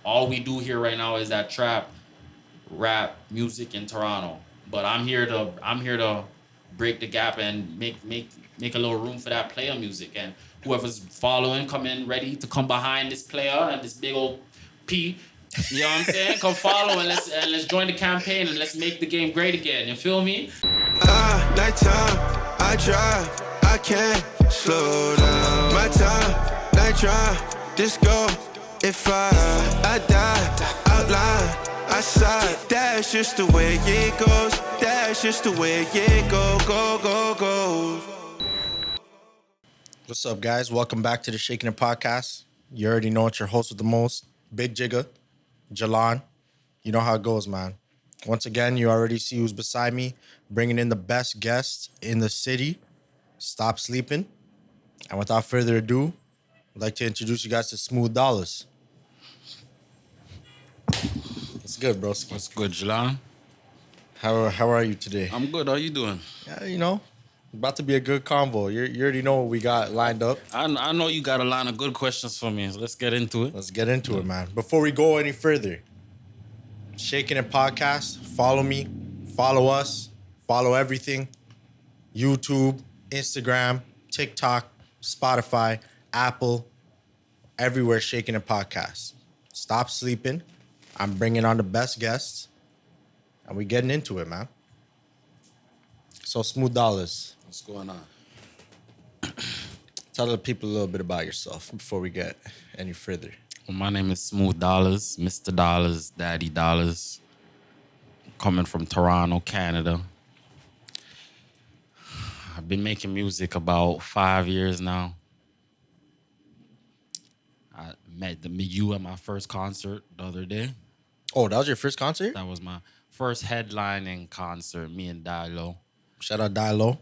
all we do here right now is that trap, rap, music in Toronto. But I'm here to break the gap and make a little room for that player music. And whoever's following, come in ready to come behind this player and this big old P. You know what I'm saying? Come follow and let's join the campaign and let's make the game great again. You feel me? Nighttime, I drive, I can't slow down. My time, night drive, disco. If I die, outline, I side. That's just the way it goes. That's just the way it go. What's up, guys? Welcome back to the Shakin It Podcast. You already know it's your host with the most, Big Jigga, Gilleon. You know how it goes, man. Once again, you already see who's beside me, bringing in the best guests in the city. Stop sleeping. And without further ado, I'd like to introduce you guys to Smooth Dollaz. What's good, bro? What's good, Gilleon? How are you today? I'm good. How you doing? Yeah, about to be a good convo. You already know what we got lined up. I know you got a line of good questions for me. So let's get into it. Let's get into it, man. Before we go any further, Shakin It Podcast, follow me, follow us, follow everything. YouTube, Instagram, TikTok, Spotify, Apple, everywhere Shakin It Podcast. Stop sleeping. I'm bringing on the best guests, and we getting into it, man. So, Smooth Dollaz, What's going on? tell the people a little bit about yourself before we get any further. Well, my name is Smooth Dollaz, Mr. Dollaz, Daddy Dollaz. Coming from Toronto, Canada. I've been making music about 5 years now. I met you at my first concert the other day. Oh, that was your first concert? That was my first headlining concert, me and Dilo. Shout out Dilo.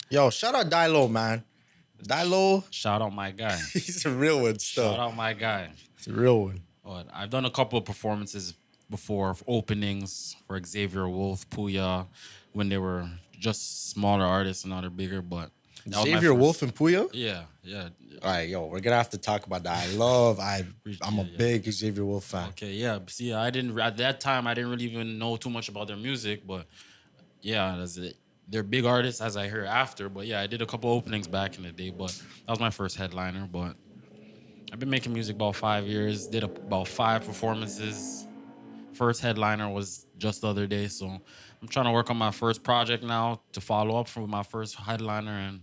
Yo, shout out Dilo, man. Dilo, Shout out my guy. he's a real one still. Shout out my guy. It's a real one. But I've done a couple of performances before, openings for Xavier Wolf, Puya, when they were just smaller artists and now they're bigger. But that was my Xavier first- Wolf and Puya? Yeah. All right, yo, we're gonna have to talk about that. I'm a big Xavier Wolf fan. Okay, yeah. See, at that time I didn't really even know too much about their music, but yeah, that's it. They're big artists as I heard after. But yeah, I did a couple openings back in the day, but that was my first headliner. But I've been making music about 5 years, did about 5 performances. First headliner was just the other day, so I'm trying to work on my first project now to follow up from my first headliner, and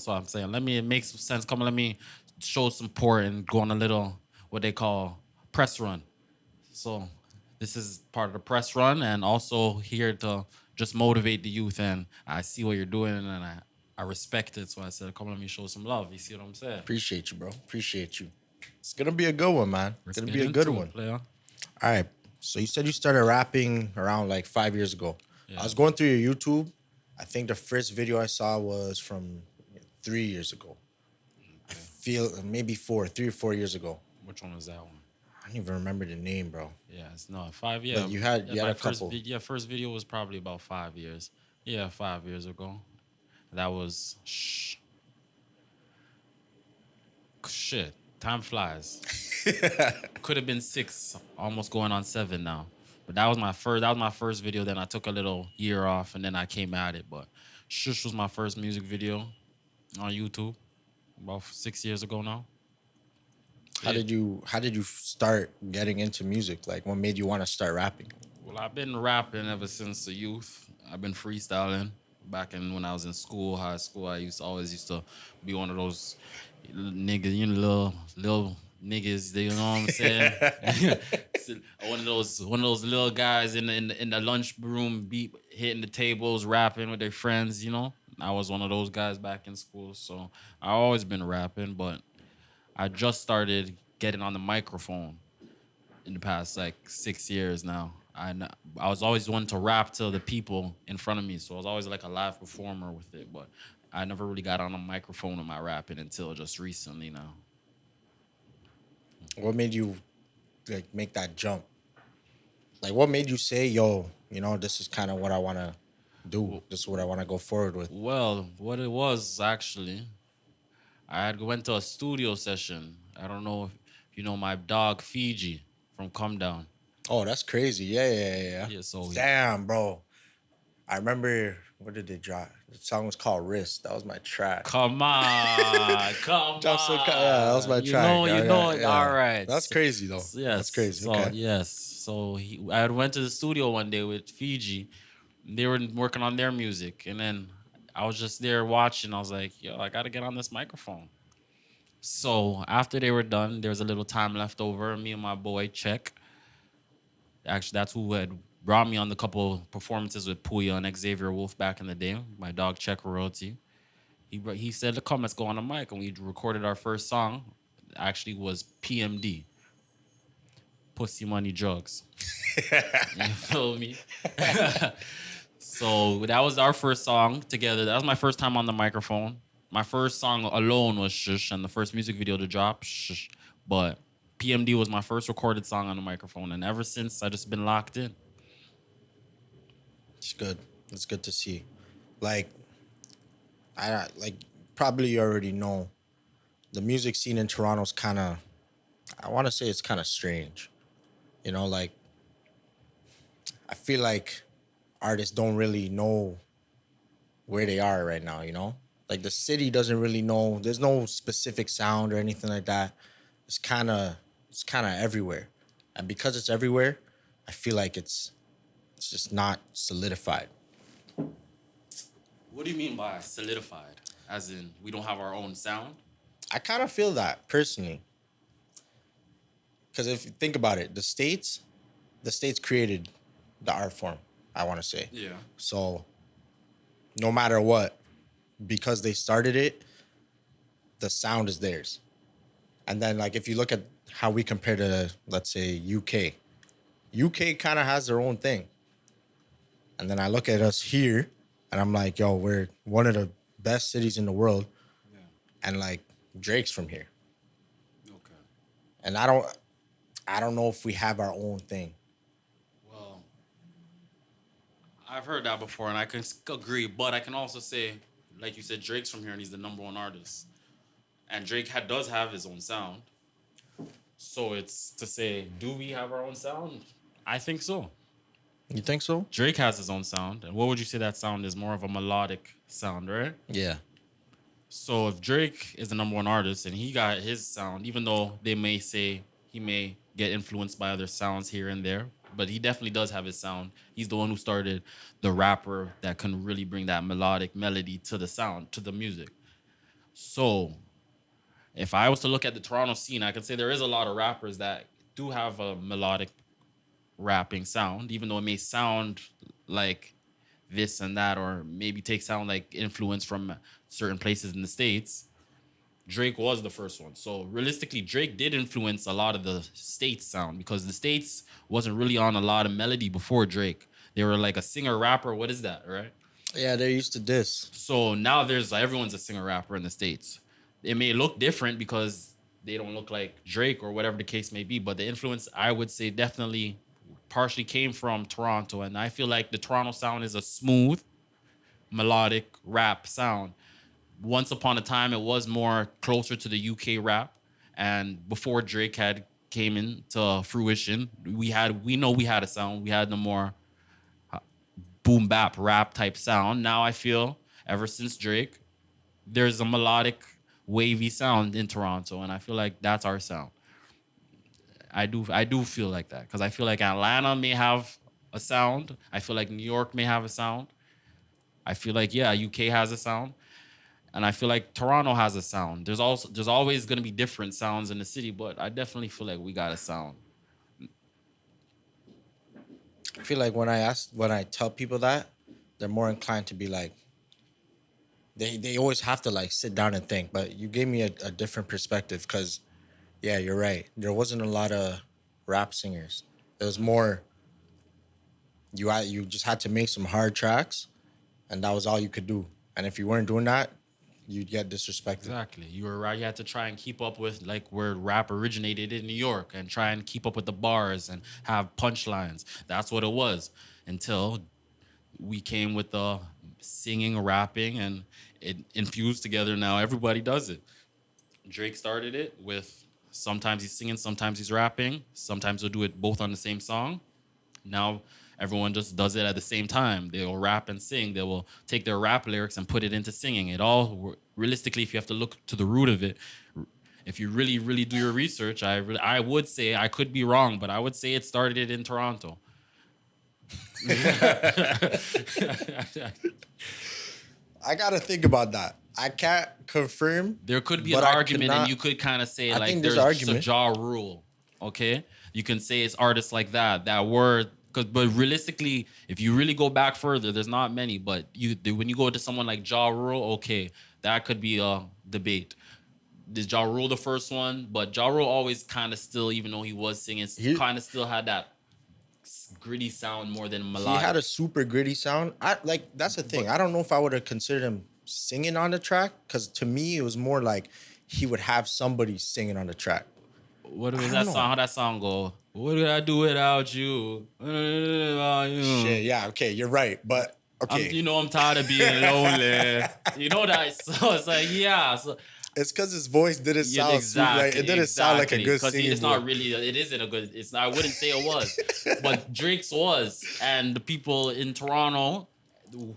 so I'm saying, let me make some sense. Let me show support and go on a little what they call press run. So this is part of the press run, and also here to just motivate the youth. And I see what you're doing, and I respect it. So I said, come let me show some love. You see what I'm saying? Appreciate you, bro. Appreciate you. It's gonna be a good one, man. It's gonna be a good one. Player. All right. So you said you started rapping around like 5 years ago. Yeah. I was going through your YouTube. I think the first video I saw was from 3 years ago. I feel maybe 3 or 4 years ago. Which one was that one? I don't even remember the name, bro. Yeah, it's not 5 years. But you had my a couple. First video was probably about 5 years. Yeah, 5 years ago. That was shit. Time flies. Could have been 6, almost going on 7 now. But that was my first video. Then I took a little year off, and then I came at it. But Shush was my first music video on YouTube about 6 years ago now. How did you start getting into music? Like, what made you want to start rapping? Well, I've been rapping ever since the youth. I've been freestyling back when I was in school, high school. I always used to be one of those niggas, little niggas. You know what I'm saying? one of those little guys in the lunchroom, hitting the tables, rapping with their friends. I was one of those guys back in school. So I've always been rapping, but I just started getting on the microphone in the past 6 years now. I was always one to rap to the people in front of me, so I was always like a live performer with it, but I never really got on a microphone with my rapping until just recently now. What made you make that jump? Like, what made you say, yo, this is kind of what I want to do. This is what I want to go forward with. Well, what it was actually, I had went to a studio session. I don't know if you know my dog Fiji. from Come Down. Oh, that's crazy. Yeah. Yeah, so Damn, bro. I remember, what did they drop? The song was called Wrist. That was my track. come on, come Yeah, that was on. my track. You know it. All Yeah. right. That's crazy, though. Yes. That's crazy. So Okay. yes. So I went to the studio one day with Fiji. They were working on their music, and then I was just there watching. I was like, yo, I gotta get on this microphone. So after they were done, there was a little time left over. Me and my boy Check. Actually, that's who had brought me on the couple performances with Puya and Xavier Wolf back in the day. My dog Check Royalty. He said, "Come, let's go on the mic," and we recorded our first song. Actually, was PMD, Pussy Money Drugs. You feel me? So that was our first song together. That was my first time on the microphone. My first song alone was Shush, and the first music video to drop, Shush. But PMD was my first recorded song on the microphone, and ever since, I just been locked in. It's good. It's good to see. Like, like probably you already know the music scene in Toronto's kind of, I want to say it's kind of strange. You know, like I feel like artists don't really know where they are right now, you know? Like the city doesn't really know. There's no specific sound or anything like that. It's kind of everywhere. And because it's everywhere, I feel like it's just not solidified. What do you mean by solidified? As in, we don't have our own sound? I kind of feel that personally. Because if you think about it, the states created the art form, I want to say. Yeah. So no matter what, because they started it, the sound is theirs. And then like if you look at how we compare to, let's say, UK kind of has their own thing. And then I look at us here and I'm like, yo, we're one of the best cities in the world. Yeah. And like Drake's from here. Okay. And I don't know if we have our own thing. Well, I've heard that before, and I can agree. But I can also say, like you said, Drake's from here, and he's the number one artist. And Drake does have his own sound. So it's to say, do we have our own sound? I think so. You think so? Drake has his own sound. And what would you say that sound is? More of a melodic sound, right? Yeah. So if Drake is the number one artist and he got his sound, even though they may say he may get influenced by other sounds here and there, but he definitely does have his sound. He's the one who started the rapper that can really bring that melodic melody to the sound, to the music. So if I was to look at the Toronto scene, I could say there is a lot of rappers that do have a melodic rapping sound, even though it may sound like this and that, or maybe take sound like influence from certain places in the States. Drake was the first one. So realistically, Drake did influence a lot of the States sound because the States wasn't really on a lot of melody before Drake. They were like a singer rapper. What is that, right? Yeah, they're used to this. So now everyone's a singer rapper in the States. It may look different because they don't look like Drake or whatever the case may be, but the influence, I would say, definitely partially came from Toronto. And I feel like the Toronto sound is a smooth, melodic rap sound. Once upon a time, it was more closer to the UK rap. And before Drake had came into fruition, we know we had a sound. We had the more boom bap rap type sound. Now I feel ever since Drake, there's a melodic wavy sound in Toronto, and I feel like that's our sound. I do feel like that because I feel like Atlanta may have a sound. I feel like New York may have a sound. I feel like UK has a sound, and I feel like Toronto has a sound. There's always going to be different sounds in the city, but I definitely feel like we got a sound. I feel like when I tell people that, they're more inclined to be like, they always have to like sit down and think. But you gave me a different perspective because, yeah, you're right. There wasn't a lot of rap singers. It was more you just had to make some hard tracks, and that was all you could do. And if you weren't doing that, you'd get disrespected. Exactly. You were right. You had to try and keep up with like where rap originated in New York and try and keep up with the bars and have punchlines. That's what it was until we came with the singing, rapping, and it infused together. Now everybody does it. Drake started it with Sometimes he's singing, sometimes he's rapping. Sometimes they'll do it both on the same song. Now everyone just does it at the same time. They will rap and sing. They will take their rap lyrics and put it into singing. It all realistically, if you have to look to the root of it, if you really, really do your research, I would say I could be wrong, but I would say it started in Toronto. I gotta think about that. I can't confirm. There could be but an I argument, cannot- and you could kind of say I like think there's there's just a argument. jaw rule. Okay, you can say it's artists like that word. But realistically, if you really go back further, there's not many. But when you go to someone like Ja Rule, okay, that could be a debate. Did Ja Rule the first one? But Ja Rule always kind of still, even though he was singing, kind of still had that gritty sound more than melodic. He had a super gritty sound. That's the thing. I don't know if I would have considered him singing on the track, because to me it was more like he would have somebody singing on the track. What was I that don't know. song? How that song go? What did I do without you? Without you? Shit, yeah, okay, you're right. But okay. I'm tired of being lonely. You know that? So it's like, yeah. So It's because his voice didn't yeah, sound exactly. like it didn't sound like a good because singing. it's not really. It isn't a good. It's not. I wouldn't say it was, but Drake's was, and the people in Toronto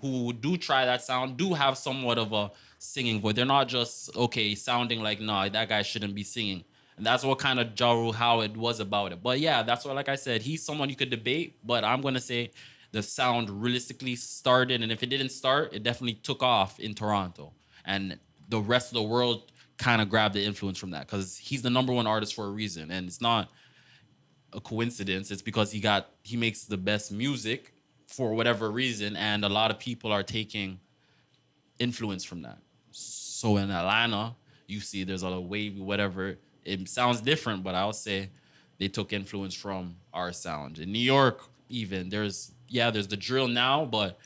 who do try that sound do have somewhat of a singing voice. They're not just sounding like that guy shouldn't be singing. And that's what kind of Ja Rule, how it was about it. But yeah, that's what, like I said, he's someone you could debate. But I'm gonna say the sound realistically started, and if it didn't start, it definitely took off in Toronto, and the rest of the world kind of grabbed the influence from that because he's the number one artist for a reason, and it's not a coincidence. It's because he makes the best music for whatever reason, and a lot of people are taking influence from that. So in Atlanta, you see there's a wavy whatever. It sounds different, but I'll say they took influence from our sound. In New York, even there's the drill now, but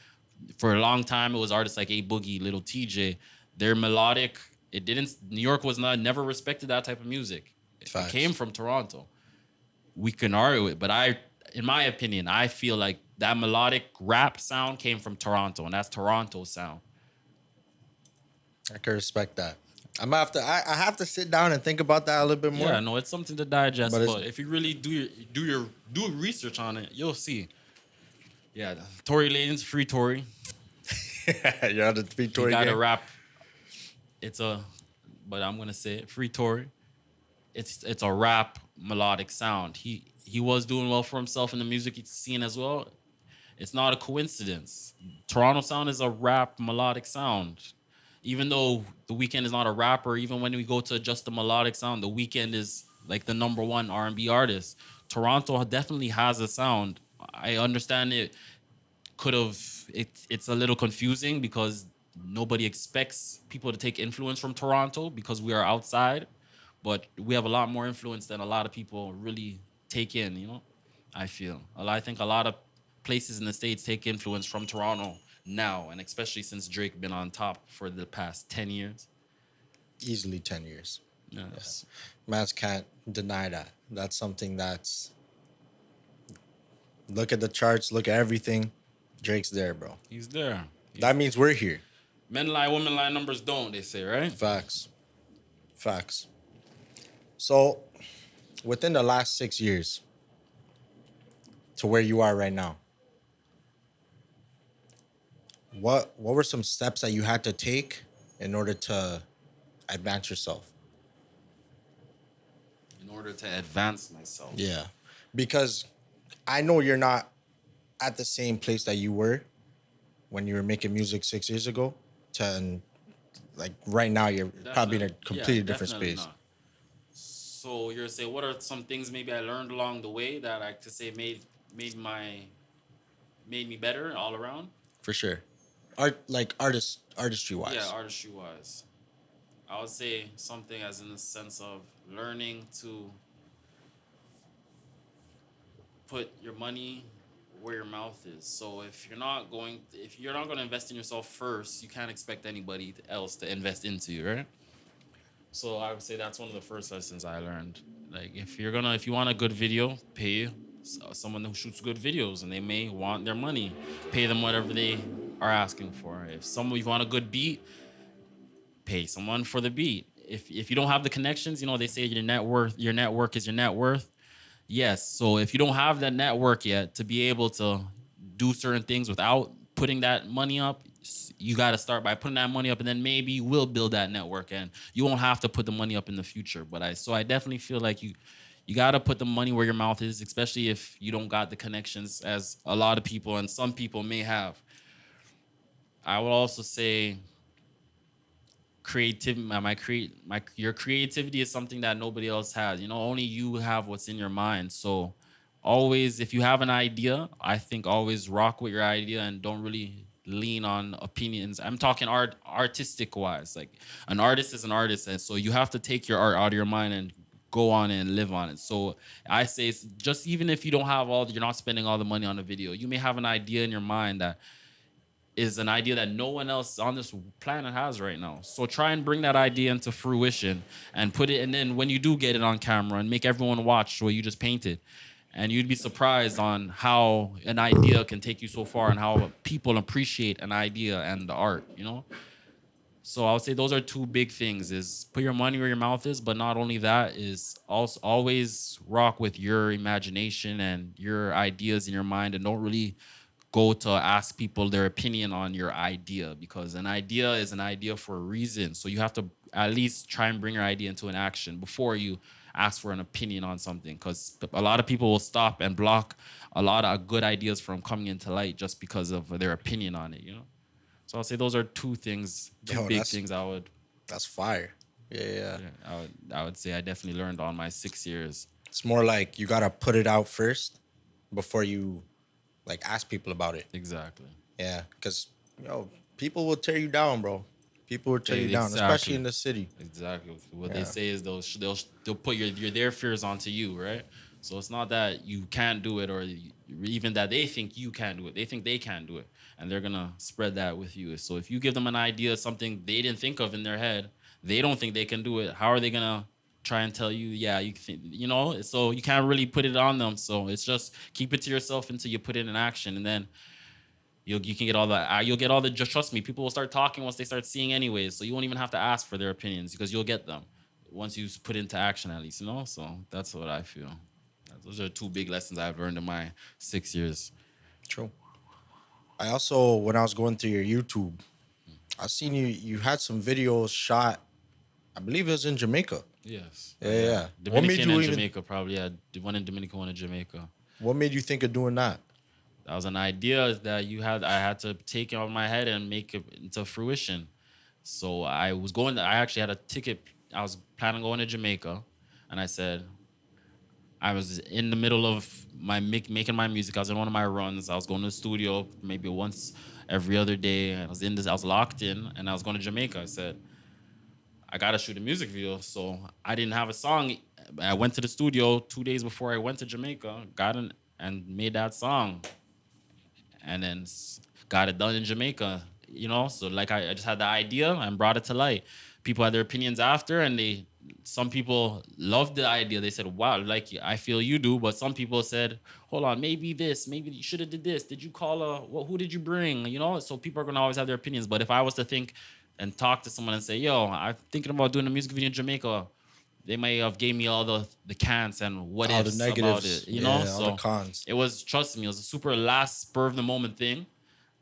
for a long time it was artists like A Boogie, Little TJ. They're melodic. New York was never respected that type of music. It came from Toronto. We can argue it, but in my opinion, I feel like that melodic rap sound came from Toronto, and that's Toronto's sound. I can respect that. I'm gonna have to. I have to sit down and think about that a little bit more. Yeah, no, it's something to digest. But But if you really do research on it, you'll see. Yeah, Tory Lanez, free Tory. You're on the free Tory. He got game. a rap. But I'm gonna say it, free Tory. It's a rap melodic sound. He was doing well for himself in the music scene as well. It's not a coincidence. Toronto sound is a rap melodic sound. Even though The Weeknd is not a rapper, even when we go to just a melodic sound, The Weeknd is like the number one R&B artist. Toronto definitely has a sound. I understand it it's a little confusing because nobody expects people to take influence from Toronto because we are outside, but we have a lot more influence than a lot of people really take in, I feel. I think a lot of places in the States take influence from Toronto now, and especially since Drake been on top for the past 10 years. Easily 10 years. Yes. Mans can't deny that. That's something that's... Look at the charts, look at everything. Drake's there, bro. He's there. That means we're here. Men lie, women lie, numbers don't, they say, right? Facts. So, within the last 6 years to where you are right now, what were some steps that you had to take in order to advance yourself? In order to advance myself. Yeah. Because I know you're not at the same place that you were when you were making music 6 years ago to like right now you're probably in a completely different space. Not. So you're saying what are some things maybe I learned along the way that I could say made me better all around? For sure. Artistry wise. Yeah, artistry wise. I would say something as in the sense of learning to put your money where your mouth is. So if you're not going to invest in yourself first, you can't expect anybody else to invest into you, right? So I would say that's one of the first lessons I learned. Like if you want a good video, pay someone who shoots good videos, and they may want their money. Pay them whatever they are asking for. If you want a good beat, pay someone for the beat. if you don't have the connections, they say your network is your net worth. Yes. So if you don't have that network yet to be able to do certain things without putting that money up, you got to start by putting that money up, and then maybe you will build that network, and you won't have to put the money up in the future. But I definitely feel like you got to put the money where your mouth is, especially if you don't got the connections as a lot of people and some people may have. I will also say creativity, your creativity is something that nobody else has. Only you have what's in your mind. So always, if you have an idea, I think always rock with your idea and don't really lean on opinions. I'm talking artistic wise. Like, an artist is an artist, and so you have to take your art out of your mind and go on and live on it. So I say, it's just, even if you don't have you're not spending all the money on a video, you may have an idea in your mind that is an idea that no one else on this planet has right now. So try and bring that idea into fruition and put it. And then when you do get it on camera and make everyone watch what you just painted, and you'd be surprised on how an idea can take you so far and how people appreciate an idea and the art. So I would say those are two big things: is put your money where your mouth is, but not only that, is also always rock with your imagination and your ideas in your mind, and don't really go to ask people their opinion on your idea, because an idea is an idea for a reason. So you have to at least try and bring your idea into an action before you ask for an opinion on something, because a lot of people will stop and block a lot of good ideas from coming into light just because of their opinion on it. So I'll say those are two Yo, big things that's fire. Yeah. I would say I definitely learned on my 6 years. It's more like you gotta put it out first before you like ask people about it. Exactly. Yeah, because people will tear you down, bro. People will tear you down, especially in the city. Exactly. What they say is they'll put their fears onto you, right? So it's not that you can't do it, or even that they think you can't do it. They think they can't do it, and they're gonna spread that with you. So if you give them an idea, something they didn't think of in their head, they don't think they can do it. How are they gonna try and tell you, yeah, you can? So you can't really put it on them. So it's just keep it to yourself until you put it in action, and then you can get all the just trust me, people will start talking once they start seeing anyways, so you won't even have to ask for their opinions, because you'll get them once you put into action, at least. So that's what I feel. Those are two big lessons I've learned in my 6 years. True. I also, when I was going through your YouTube, I seen you had some videos shot, I believe it was in Jamaica. Yes. Yeah. Dominican and Jamaica, probably. Yeah, one in Dominican, one in Jamaica. What made you think of doing that? That was an idea that I had to take out of my head and make it into fruition. So I actually had a ticket. I was planning on going to Jamaica, and I said, I was in the middle of making my music. I was in one of my runs. I was going to the studio maybe once every other day. I was locked in, and I was going to Jamaica. I said, I gotta shoot a music video. So I didn't have a song. I went to the studio 2 days before I went to Jamaica, and made that song, and then got it done in Jamaica. So like I just had the idea and brought it to light. People had their opinions after, and some people loved the idea. They said, wow, like, I feel you do. But some people said, hold on, maybe you should have did this. Did you call who did you bring? So people are going to always have their opinions. But if I was to think and talk to someone and say, yo, I'm thinking about doing a music video in Jamaica, they may have gave me all the cans and what all ifs the negatives, about it, all the cons. It was, trust me, it was a super last spur of the moment thing.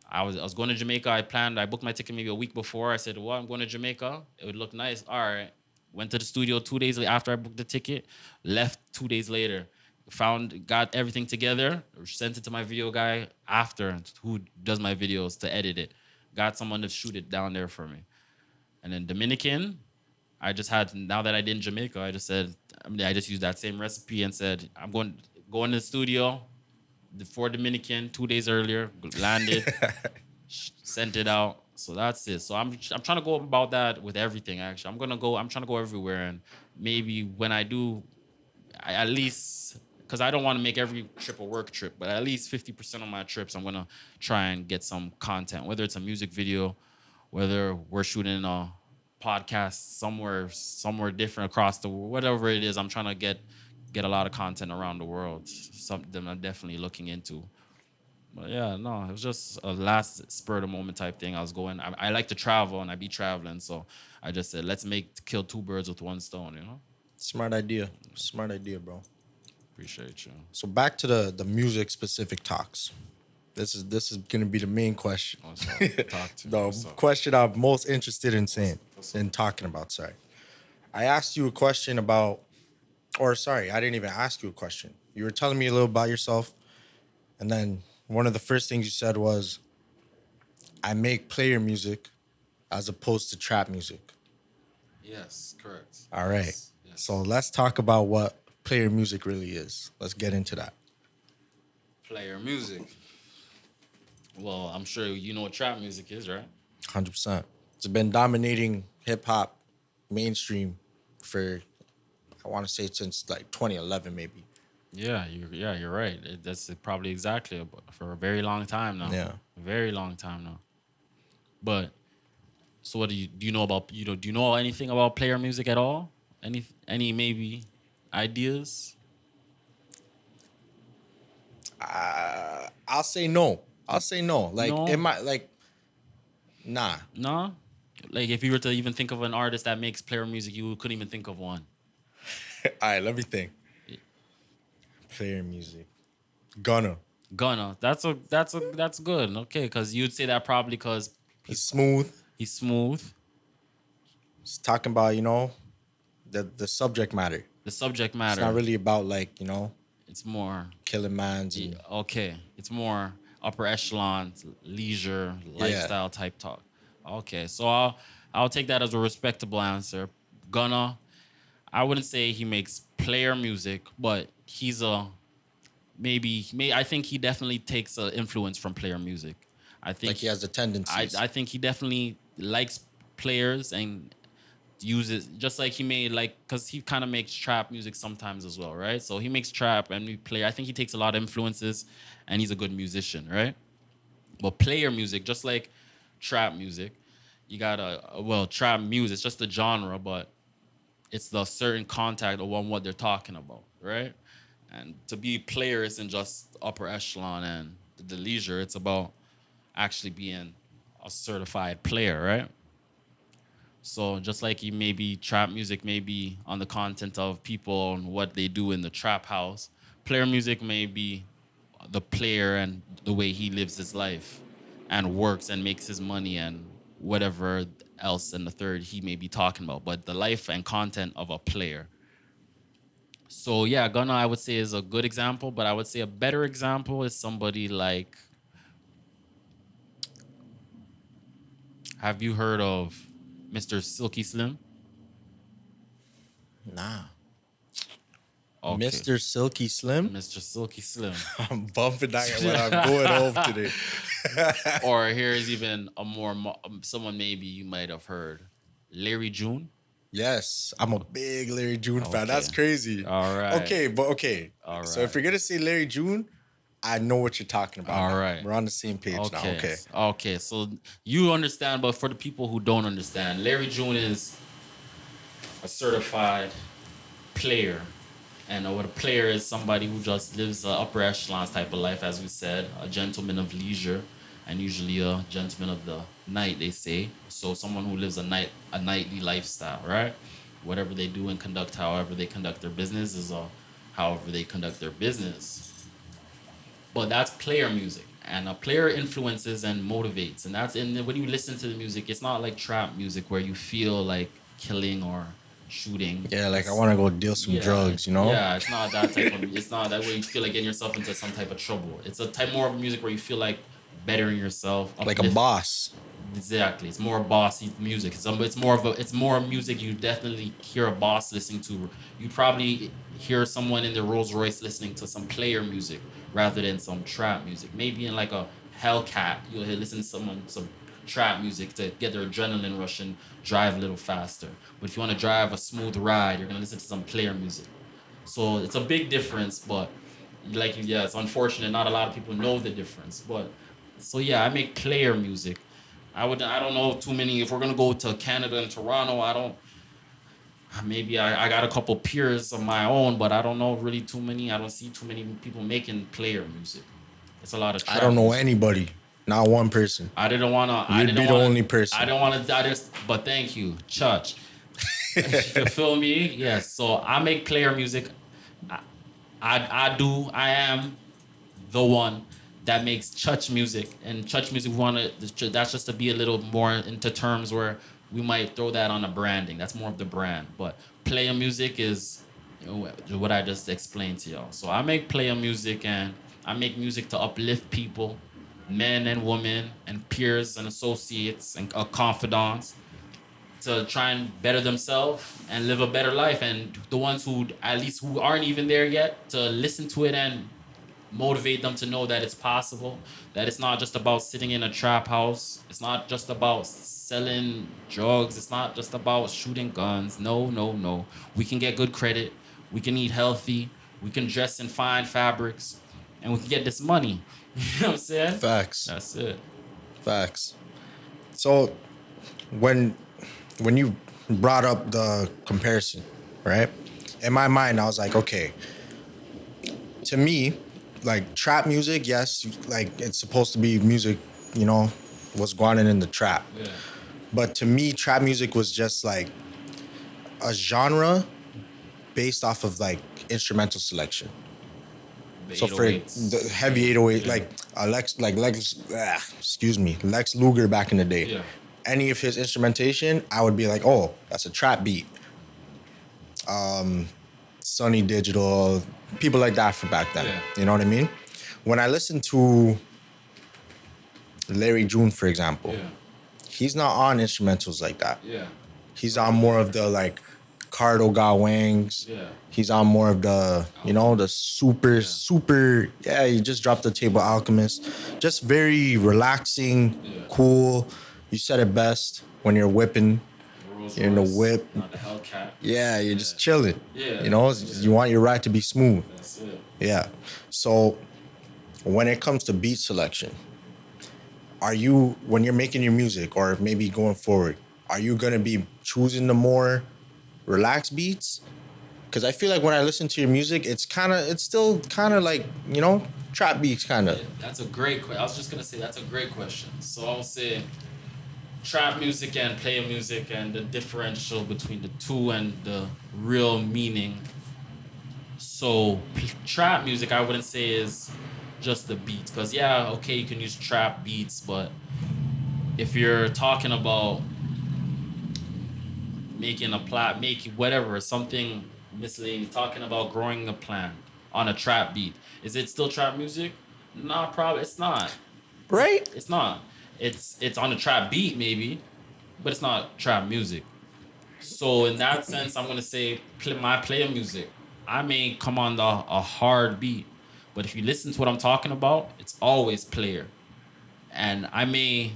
I was going to Jamaica. I booked my ticket maybe a week before. I said, well, I'm going to Jamaica. It would look nice. All right. Went to the studio 2 days after I booked the ticket. Left 2 days later. Got everything together. Sent it to my video guy after, who does my videos, to edit it. Got someone to shoot it down there for me. And then Dominican, now that I did in Jamaica, I just used that same recipe and said, I'm going to the studio for Dominican 2 days earlier, landed, sent it out. So that's it. So I'm trying to go about that with everything, actually. I'm trying to go everywhere. And maybe when I do, at least, because I don't want to make every trip a work trip, but at least 50% of my trips, I'm going to try and get some content, whether it's a music video, whether we're shooting a podcast somewhere different across the world, whatever it is. I'm trying to get a lot of content around the world. Something I'm definitely looking into. But yeah, no, it was just a last spur of the moment type thing. I was going. I like to travel, and I be traveling, so I just said, let's kill two birds with one stone. You know. Smart idea. Smart idea, bro. Appreciate you. So back to the music specific talks. This is gonna be the main question. What's up? Talk to me. The What's up? question I'm most interested in saying What's up? in talking about. Sorry, I asked you a question about, or sorry, I didn't even ask you a question. You were telling me a little about yourself, and then one of the first things you said was, "I make player music, as opposed to trap music." Yes, correct. All right. Yes, yes. So let's talk about what player music really is. Let's get into that. Player music. Well, I'm sure you know what trap music is, right? 100%. It's been dominating hip hop mainstream for, I want to say, since like 2011, maybe. You're right. That's probably exactly for a very long time now. Yeah. Very long time now. But so what do you know about do you know anything about player music at all? Any maybe ideas? I'll say no. I'll say no. Like, No? it might, like, nah. No? Like if you were to even think of an artist that makes player music, you couldn't even think of one. All right, let me think. Player music. Gunna. Gunna. That's good. Okay, because you'd say that probably because He's smooth. he's smooth. He's talking about, the subject matter. The subject It's matter. not really about, like, It's more. killing mans. And, Okay, it's more upper echelon, leisure, lifestyle type talk. Okay, so I'll take that as a respectable answer. Gunna, I wouldn't say he makes player music, but he's a I think he definitely takes an influence from player music. I think like, he has the tendencies. I think he definitely likes players and uses just like he made because he kind of makes trap music sometimes as well, right? So he makes trap and we play. I think he takes a lot of influences and he's a good musician, right? But player music, just like trap music, you gotta trap music. It's just a genre, but it's the certain contact of what they're talking about, right? And to be player isn't just upper echelon and the leisure. It's about actually being a certified player, right? So just like you maybe trap music may be on the content of people and what they do in the trap house, player music may be the player and the way he lives his life and works and makes his money and whatever else in the third he may be talking about, but the life and content of a player. So yeah, Gunna I would say is a good example, but I would say a better example is somebody like, have you heard of Mr. Silky Slim? Nah. Okay. Mr. Silky Slim? Mr. Silky Slim. I'm bumping that when I'm going home today. Or here's even a someone maybe you might have heard, Larry June. Yes, I'm a big Larry June fan. Okay. That's crazy. All right. Okay. All So if right. you're gonna say Larry June, I know what you're talking about. All now. right. We're on the same page now. Okay. Okay. So you understand, but for the people who don't understand, Larry June is a certified player. And what a player is somebody who just lives the upper echelons type of life, as we said, a gentleman of leisure, and usually a gentleman of the night, they say. So someone who lives a nightly lifestyle, right? Whatever they do and conduct, however they conduct their business is however they conduct their business. But that's player music, and a player influences and motivates, and that's when you listen to the music, it's not like trap music where you feel like killing or shooting. Yeah, like I want to go deal some drugs, Yeah, it's not that type of. It's not that way you feel like getting yourself into some type of trouble. It's a type more of music where you feel like bettering yourself, like a boss. Exactly, it's more bossy music. It's more music you definitely hear a boss listening to. You probably hear someone in their Rolls Royce listening to some player music rather than some trap music. Maybe in like a Hellcat, you'll listen to some trap music to get their adrenaline rush and drive a little faster. But if you want to drive a smooth ride, you're gonna listen to some player music. So it's a big difference, but it's unfortunate not a lot of people know the difference. But so yeah, I make player music. I don't know too many. If we're gonna go to Canada and Toronto, I don't. Maybe I got a couple peers of my own, but I don't know really too many. I don't see too many people making player music. It's a lot of I trap don't know music. anybody. Not one person. I didn't want to. I You'd didn't be the want only to. person. I don't want to. I just. But thank you, Church. You feel me? Yes. So I make player music. I, I do. I am the one that makes church music, and church music that's just to be a little more into terms where we might throw that on the branding. That's more of the brand. But player music is what I just explained to y'all. So I make player music, and I make music to uplift people, men and women and peers and associates and confidants, to try and better themselves and live a better life, and the ones who at least who aren't even there yet to listen to it and motivate them to know that it's possible, that it's not just about sitting in a trap house, it's not just about selling drugs, it's not just about shooting guns. No, no, no. We can get good credit, we can eat healthy, we can dress in fine fabrics, and we can get this money. You know what I'm saying? Facts. That's it. Facts. So when you brought up the comparison, right? In my mind, I was like, okay, to me, like trap music, yes, like it's supposed to be music, you know, what's going on in the trap. Yeah. But to me, trap music was just like a genre based off of like instrumental selection. The So for 808s. the heavy 808, Yeah. excuse me, Lex Luger back in the day. Yeah. Any of his instrumentation, I would be like, oh, that's a trap beat. Sonny Digital, people like that for back then. Yeah. You know what I mean? When I listen to Larry June, for example, Yeah. he's not on instrumentals like that. Yeah. He's on more of the like Cardo Got Wangs. Yeah. He's on more of the, you know, the super, he just dropped the Table Alchemist. Just very relaxing, Yeah. cool. You said it best when you're whipping. Rolls You're in the Royce, whip. not the Hellcat. Yeah, you're just chilling. Yeah. You know, Yeah. you want your ride to be smooth. That's it. Yeah. So when it comes to beat selection, are you, when you're making your music or maybe going forward, are you going to be choosing the more relaxed beats? Because I feel like when I listen to your music, it's still kind of like, you know, trap beats kind of. That's a great question. I was just gonna say that's a great question. So I'll say trap music and player music and the differential between the two and the real meaning. So trap music, I wouldn't say is just the beats, because yeah, okay, you can use trap beats, but if you're talking about making a plot, making whatever, something misleading, talking about growing a plant on a trap beat, is it still trap music? Nah, probably it's not. Right? It's not. It's on a trap beat maybe, but it's not trap music. So in that sense, I'm gonna say my player music. I may come on a hard beat, but if you listen to what I'm talking about, it's always player. And I may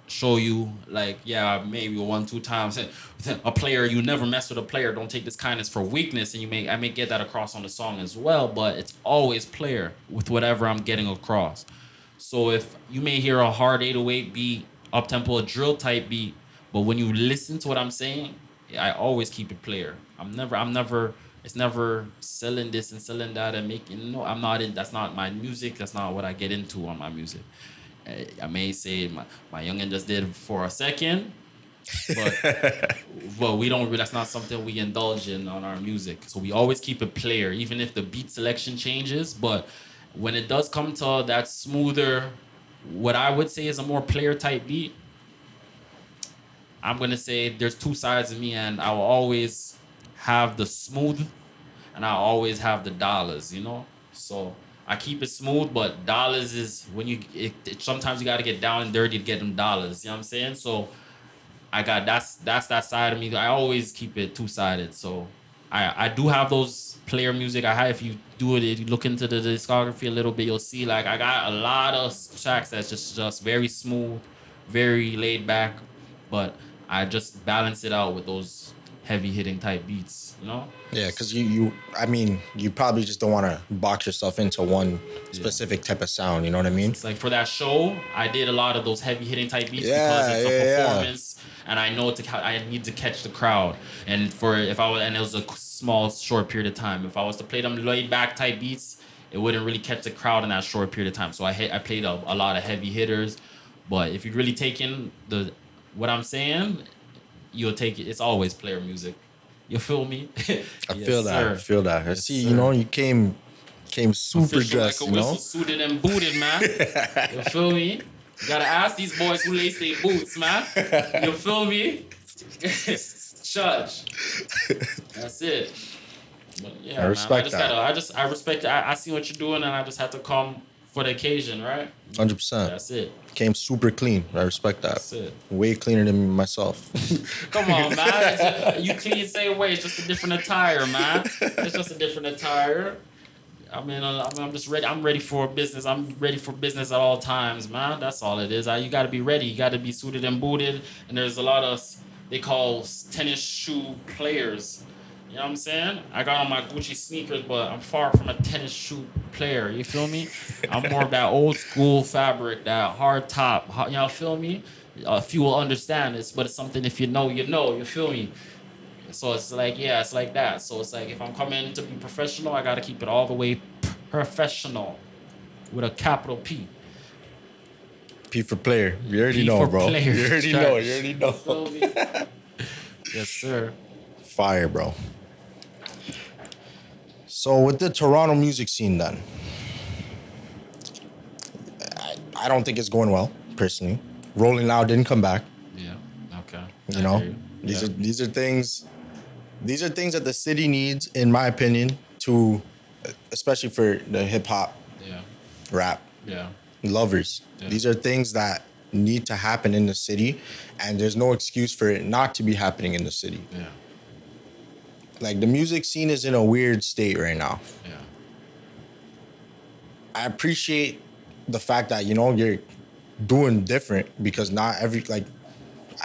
show you like, yeah, maybe one, two times a player, you never mess with a player, don't take this kindness for weakness, and I may get that across on the song as well, but it's always player with whatever I'm getting across. So if you may hear a hard 808 beat, up tempo, a drill type beat, but when you listen to what I'm saying, I always keep it player. It's never selling this and selling that and making, no, I'm not in, that's not my music, that's not what I get into on my music. I may say my youngin just did for a second, but we don't. That's not something we indulge in on our music. So we always keep it player, even if the beat selection changes. But when it does come to that smoother, what I would say is a more player type beat, I'm gonna say there's two sides of me, and I will always have the smooth, and I always have the Dollaz. You know, so. I keep it smooth, but Dollaz is when sometimes you got to get down and dirty to get them Dollaz. You know what I'm saying? So I got that's that side of me. I always keep it two-sided. So I do have those player music. If you do it, if you look into the discography a little bit, you'll see like I got a lot of tracks that's just very smooth, very laid back, but I just balance it out with those heavy hitting type beats, you know? Yeah, because you probably just don't want to box yourself into one specific type of sound, you know what I mean? It's like for that show, I did a lot of those heavy hitting type beats Yeah, because it's a yeah. performance, and I know I need to catch the crowd. And it was a small, short period of time. If I was to play them laid back type beats, it wouldn't really catch the crowd in that short period of time. So I played a lot of heavy hitters, but if you really take in what I'm saying, you'll take it. It's always player music. You feel me? I Yes, feel that. sir. I feel that. I Yes, see, sir. you know, you came super Official dressed, like a you whistle, know? suited and booted, man. You feel me? You gotta ask these boys who lace their boots, man. You feel me? Judge. That's it. But yeah, I respect man. that. I respect it. I see what you're doing, and I just had to come for the occasion, right? 100%. That's it. Came super clean. I respect that. That's it. Way cleaner than myself. Come on, man. You clean same way. It's just a different attire, man. It's just a different attire. I'm just ready. I'm ready for business. I'm ready for business at all times, man. That's all it is. You got to be ready. You got to be suited and booted. And there's a lot of they call tennis shoe players. You know what I'm saying? I got on my Gucci sneakers, but I'm far from a tennis shoe player. You feel me? I'm more of that old school fabric, that hard top. You know, feel me? A few will understand this, but it's something if you know, you know. You feel me? So it's like, yeah, it's like that. So it's like if I'm coming to be professional, I got to keep it all the way professional with a capital P. P for player. You already P know, for bro. player. You already know. You already know. Feel me? Yes, sir. Fire, bro. So with the Toronto music scene then, I don't think it's going well, personally. Rolling Loud didn't come back. Yeah. Okay. You know? These are things that the city needs, in my opinion, to especially for the hip hop, rap, lovers. Yeah. These are things that need to happen in the city, and there's no excuse for it not to be happening in the city. Yeah. Like the music scene is in a weird state right now. Yeah. I appreciate the fact that, you know, you're doing different, because not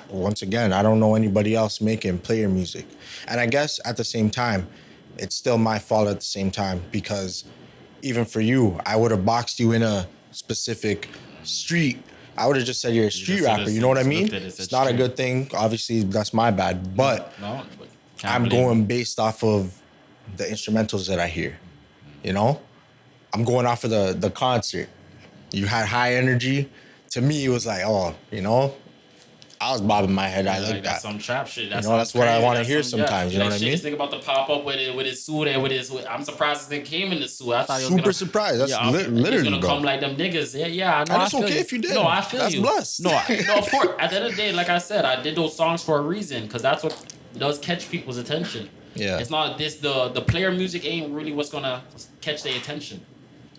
once again, I don't know anybody else making player music. And I guess at the same time, it's still my fault at the same time, because even for you, I would have boxed you in a specific street. I would have just said you're a street rapper. You know what I mean? It's not a good thing. Obviously, that's my bad. But I'm going based off of the instrumentals that I hear. You know? I'm going off of the concert. You had high energy. To me, it was like, oh, you know, I was bobbing my head. I like that. Some trap shit. That's what I want to hear sometimes. You know what I mean? This nigga about to pop up with his suit and with his. I'm surprised this nigga came in the suit. I thought he was super surprised. That's literally, he was gonna bro. come like them niggas. Yeah. No, and it's okay if you did. No, I feel that's you. Blessed. No, of course. At the end of the day, like I said, I did those songs for a reason, because that's what does catch people's attention. Yeah. It's not the player music ain't really what's gonna catch their attention.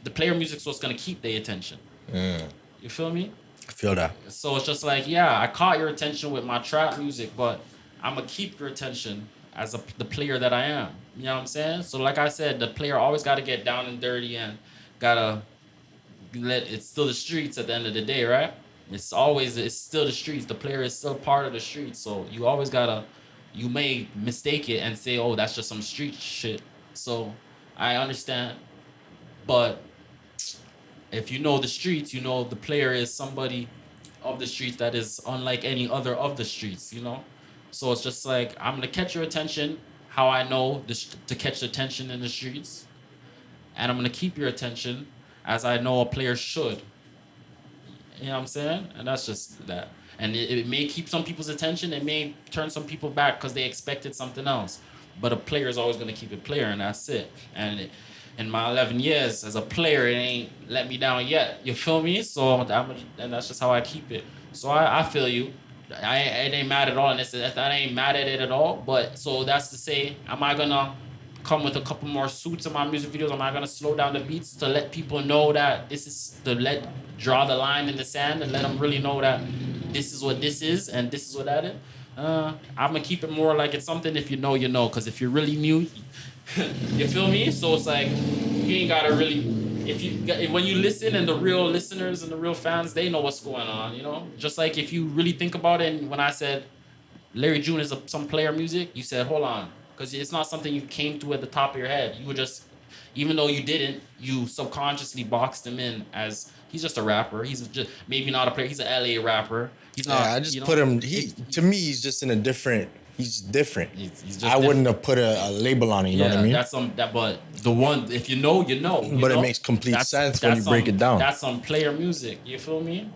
The player music's what's gonna keep their attention. You feel me? I feel that. So it's just like, yeah, I caught your attention with my trap music, but I'm going to keep your attention as the player that I am. You know what I'm saying? So like I said, the player always got to get down and dirty and got to it's still the streets at the end of the day, right? It's still the streets. The player is still part of the streets. So you always got to, you may mistake it and say, oh, that's just some street shit. So I understand. But if you know the streets, you know the player is somebody of the streets that is unlike any other of the streets, you know? So it's just like, I'm going to catch your attention how I know to catch the attention in the streets. And I'm going to keep your attention as I know a player should. You know what I'm saying? And that's just that. And it may keep some people's attention. It may turn some people back because they expected something else. But a player is always going to keep it player, and that's it. And in my 11 years as a player, it ain't let me down yet. You feel me? So and that's just how I keep it. So I feel you. It ain't mad at all, and I ain't mad at it at all. But so that's to say, am I gonna come with a couple more suits in my music videos? Am I gonna slow down the beats to let people know that this is draw the line in the sand and let them really know that this is what this is and this is what that is? I'm gonna keep it more like it's something. If you know, you know. Because if you're really new, you feel me? So it's like you ain't gotta really. When you listen, and the real listeners and the real fans, they know what's going on. You know, just like if you really think about it. And when I said Larry June is some player music, you said hold on, because it's not something you came to at the top of your head. You were just, even though you didn't, you subconsciously boxed him in as he's just a rapper. He's just maybe not a player. He's an LA rapper. He's not. Yeah, I just put him. To me, he's just in a different he's different. He's just I wouldn't different. have put a label on it. You know what I mean? That's some that. But the one, if you know, you know. You But it know? makes complete sense when That's you break some it down. that's some player music. You feel me?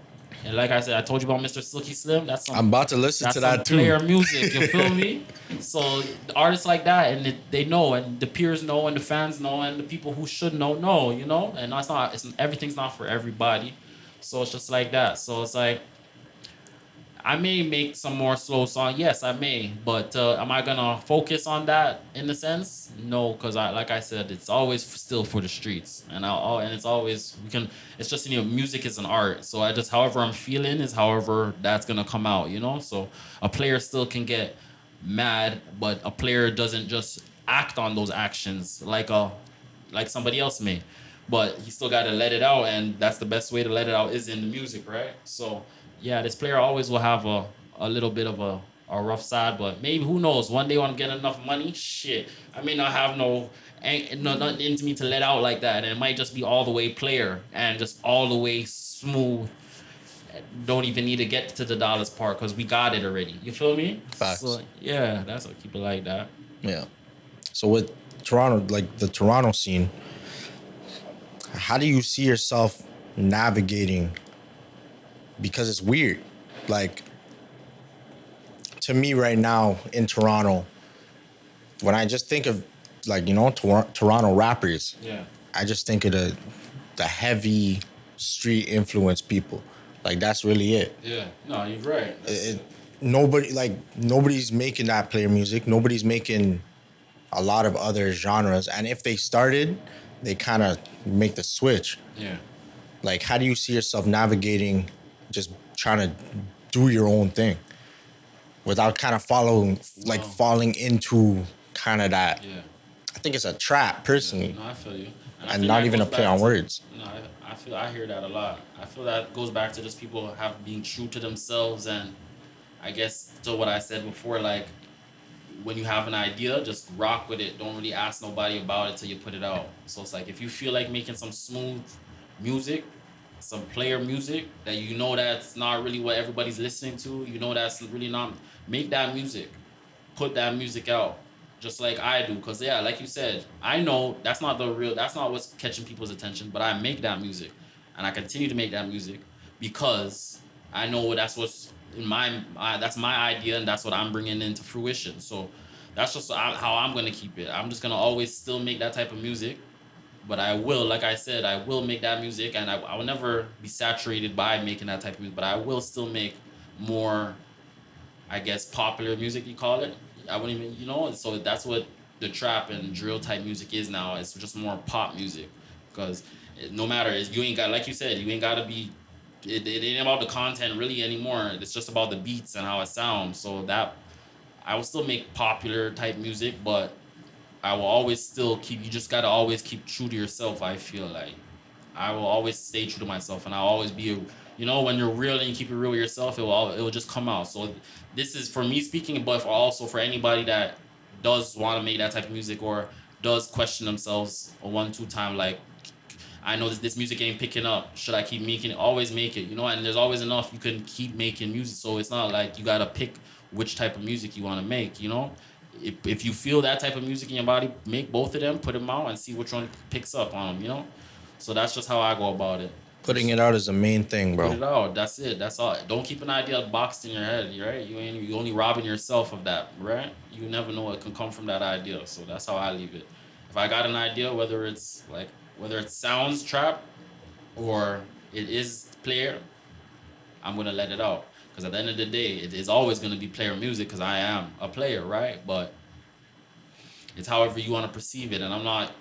And like I said, I told you about Mr. Silky Slim. I'm about to listen to that too. Player music. You feel me? So the artists like that, and they know, and the peers know, and the fans know, and the people who should know. You know, and that's not. Everything's not for everybody. So it's just like that. So it's like I may make some more slow song. Yes, I may. But am I gonna focus on that in a sense? No, because like I said, it's always still for the streets, and and it's always we can. It's just music is an art. So I just however I'm feeling is however that's gonna come out. You know, so a player still can get mad, but a player doesn't just act on those actions like somebody else may. But he still got to let it out, and that's the best way to let it out is in the music, right? So yeah, this player always will have a little bit of a rough side, but maybe who knows? One day when I'm getting enough money, shit, I may not have nothing into me to let out like that, and it might just be all the way player and just all the way smooth. Don't even need to get to the Dollaz part because we got it already. You feel me? Facts. So yeah, that's what keep it like that. Yeah. So with Toronto, like the Toronto scene, how do you see yourself navigating? Because it's weird. Like, to me right now in Toronto, when I just think of, like, Toronto rappers, Yeah. I just think of the heavy street influence people. Like, that's really it. Yeah. No, you're right. Nobody's making that player music. Nobody's making a lot of other genres. And if they started, they kind of make the switch. Yeah. Like, how do you see yourself navigating just trying to do your own thing without kind of falling into kind of that? Yeah. I think it's a trap, personally. No, I feel you. And feel not that even a goes play back on to- words. No, I hear that a lot. I feel that goes back to just people being true to themselves, and I guess to what I said before, like when you have an idea, just rock with it. Don't really ask nobody about it till you put it out. So it's like if you feel like making some smooth music, some player music that you know that's not really what everybody's listening to, you know that's really not, make that music. Put that music out. Just like I do. Cause yeah, like you said, I know that's not what's catching people's attention, but I make that music. And I continue to make that music because I know that's what's in that's my idea and that's what I'm bringing into fruition. So that's just how I'm going to keep it. I'm just going to always still make that type of music, but I will, like I said, I will make that music, and I will never be saturated by making that type of music, but I will still make more, I guess, popular music, you call it. I wouldn't even, so that's what the trap and drill type music is now. It's just more pop music because no matter, you ain't got, like you said, you ain't got to be, it ain't about the content really anymore. It's just about the beats and how it sounds. So that, I will still make popular type music, but I will always still you just got to always keep true to yourself, I feel like. I will always stay true to myself, and I'll always be, when you're real and you keep it real with yourself, it will just come out. So this is for me speaking, but also for anybody that does want to make that type of music or does question themselves a 1-2 time, like, I know this music ain't picking up. Should I keep making it? Always make it, and there's always enough. You can keep making music. So it's not like you got to pick which type of music you want to make, If you feel that type of music in your body, make both of them, put them out, and see which one picks up on them, So that's just how I go about it. Putting it out is the main thing, bro. Put it out. That's it. That's all. Don't keep an idea boxed in your head, right? You only robbing yourself of that, right? You never know what can come from that idea. So that's how I leave it. If I got an idea, whether it sounds trap or it is player, I'm gonna let it out. Because at the end of the day, it is always gonna be player music because I am a player, right? But it's however you want to perceive it, and I'm not.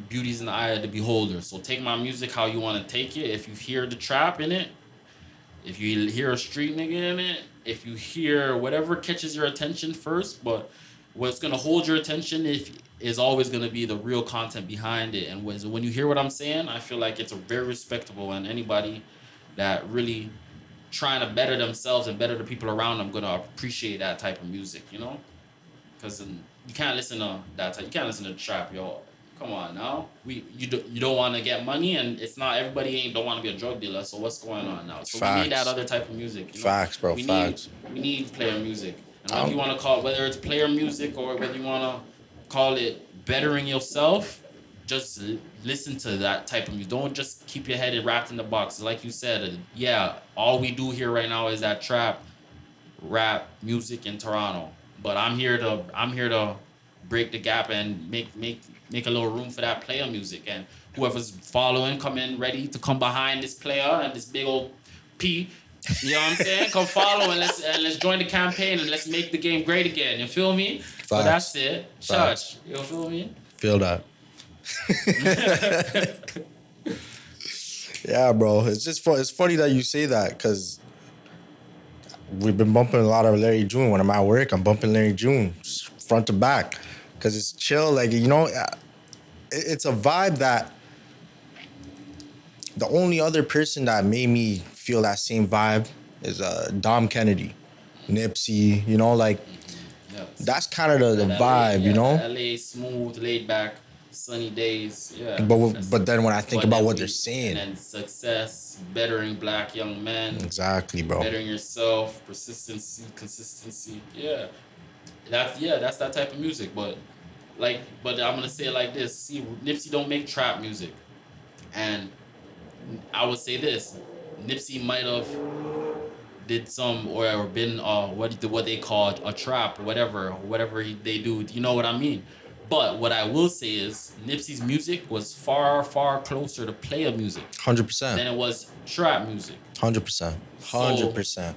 Beauty's in the eye of the beholder. So take my music how you want to take it. If you hear the trap in it, if you hear a street nigga in it, if you hear whatever catches your attention first, but what's gonna hold your attention is always gonna be the real content behind it. And when you hear what I'm saying, I feel like it's a very respectable, and anybody that really trying to better themselves and better the people around them gonna appreciate that type of music, Because you can't listen to that type. You can't listen to trap, yo. Come on now. You don't want to get money, and it's not everybody don't want to be a drug dealer. So what's going on now? So Facts. we need that other type of music. Facts, bro. Facts. We need player music, I don't know if you want to call it, whether it's player music or whether you want to call it bettering yourself. Just listen to that type of music. Don't just keep your head wrapped in the box. Like you said, yeah, all we do here right now is that trap, rap music in Toronto. But I'm here to break the gap and make a little room for that player music. And whoever's following, come in ready to come behind this player and this big old P. You know what I'm saying? Come follow and let's join the campaign and let's make the game great again. You feel me? But that's it. Church. You feel me? Feel that. Yeah, bro. It's just it's funny that you say that because we've been bumping a lot of Larry June. When I'm at work, I'm bumping Larry June front to back because it's chill. Like, you know, it's a vibe that the only other person that made me feel that same vibe is Dom Kennedy, Nipsey, you know, like that's kind of the vibe, you know? LA smooth, laid back, sunny days. Yeah. But then when I think about what they're saying. And then success, bettering black young men. Exactly, bro. Bettering yourself, persistency, consistency. Yeah. That's that type of music. But I'm gonna say it like this. See, Nipsey don't make trap music. And I would say this. Nipsey might have did some or been what they call a trap or whatever they do. You know what I mean? But what I will say is Nipsey's music was far closer to player music 100% than it was trap music. 100%. 100%.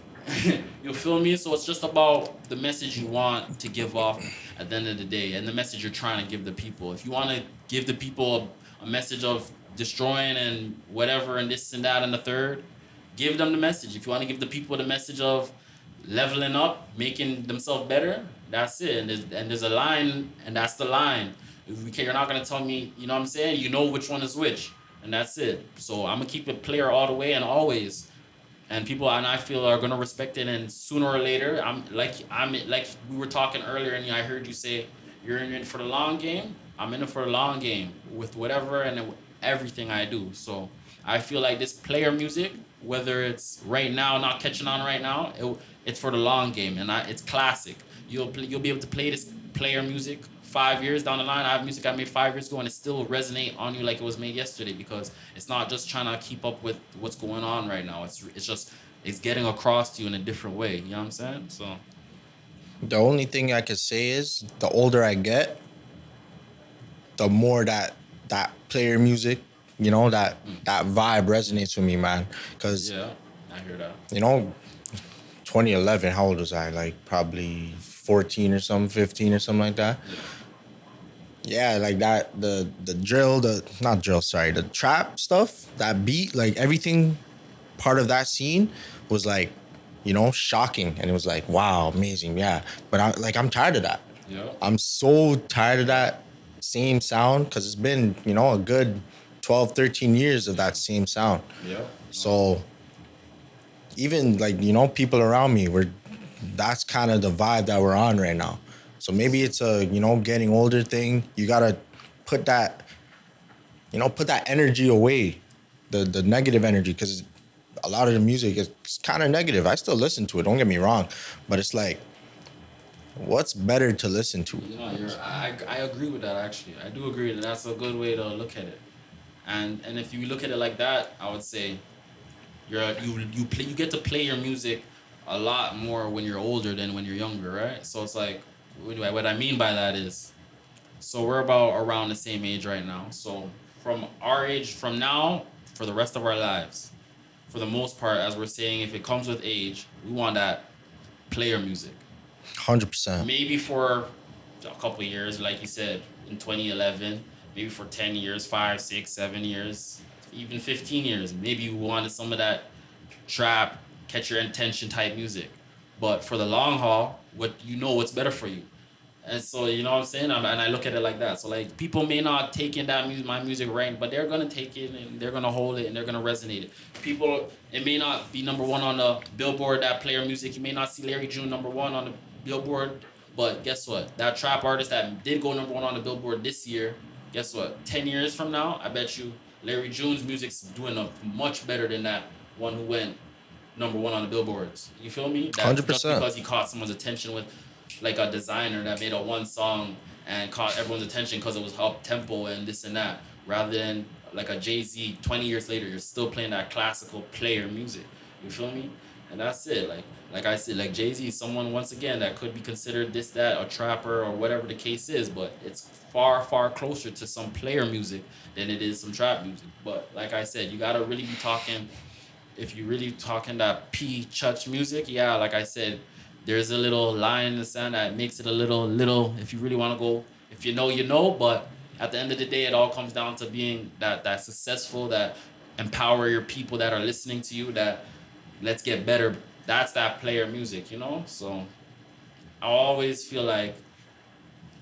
You feel me? So it's just about the message you want to give off at the end of the day and the message you're trying to give the people. If you want to give the people a message of destroying and whatever and this and that and the third, give them the message. If you want to give the people the message of leveling up, making themselves better, that's it. And there's a line, and that's the line. You're not gonna tell me, you know what I'm saying? You know which one is which, and that's it. So I'm gonna keep it player all the way and always. And people and I feel are gonna respect it. And sooner or later, I'm like we were talking earlier, and I heard you say you're in it for the long game. I'm in it for the long game with whatever and everything I do. So I feel like this player music, whether it's right now, not catching on right now, it's for the long game, and it's classic. You'll be able to play this player music 5 years down the line. I have music I made 5 years ago, and it still resonate on you like it was made yesterday because it's not just trying to keep up with what's going on right now. It's getting across to you in a different way. You know what I'm saying? So the only thing I could say is the older I get, the more that player music, you know, that vibe resonates with me, man. Cause yeah, I hear that. You know, 2011, how old was I? Like probably 14 or something, 15 or something like that. Yeah, like that, the trap stuff, that beat, like everything part of that scene was like, you know, shocking. And it was like, wow, amazing, yeah. But I'm tired of that. Yeah. I'm so tired of that same sound because it's been, you know, a good 12, 13 years of that same sound. Yeah. So even like, you know, people around me, that's kind of the vibe that we're on right now. So maybe it's a, you know, getting older thing. You got to put that energy away, the negative energy, because a lot of the music is kind of negative. I still listen to it, don't get me wrong. But it's like, what's better to listen to? You know, I agree with that, actually. I do agree that that's a good way to look at it. And if you look at it like that, I would say you get to play your music a lot more when you're older than when you're younger, right? So it's like, what I mean by that is, so we're about around the same age right now. So from our age, from now, for the rest of our lives, for the most part, as we're saying, if it comes with age, we want that player music. 100%. Maybe for a couple of years, like you said, in 2011, maybe for 10 years, 5, 6, 7 years, even 15 years. Maybe you wanted some of that trap, catch your attention type music. But for the long haul, what's better for you. And so, you know what I'm saying? And I look at it like that. So, like, people may not take in my music right, but they're going to take it and they're going to hold it and they're going to resonate it. It may not be number one on the Billboard, that player music. You may not see Larry June number one on the Billboard. But guess what? That trap artist that did go number one on the Billboard this year, guess what? 10 years from now, I bet you Larry June's music's doing much better than that one who went number one on the billboards. You feel me? That just 100%. because he caught someone's attention with like a designer that made a one song and caught everyone's attention because it was up tempo and this and that, rather than like a Jay-Z 20 years later, you're still playing that classical player music. You feel me? And that's it. Like I said, like Jay-Z is someone once again that could be considered this, that, a trapper or whatever the case is, but it's far, far closer to some player music than it is some trap music. But like I said, you gotta really be talking, if you really talking that P church music, yeah, like I said, there's a little line in the sand that makes it a little. If you really want to go, if you know, you know. But at the end of the day, it all comes down to being that successful, that empower your people that are listening to you. That let's get better. That's that player music, you know. So I always feel like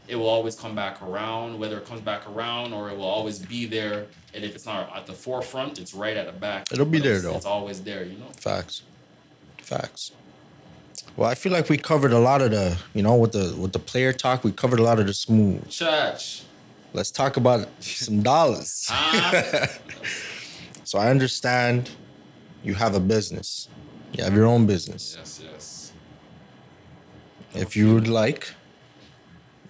it will always come back around, whether it comes back around or it will always be there. And if it's not at the forefront, it's right at the back. It'll be But there though. It's always there, you know. Facts. Facts. Well, I feel like we covered a lot of the, with the player talk, we covered a lot of the smooth. Church. Let's talk about some dollars. So I understand you have a business. You have your own business. Yes, yes. If you would like,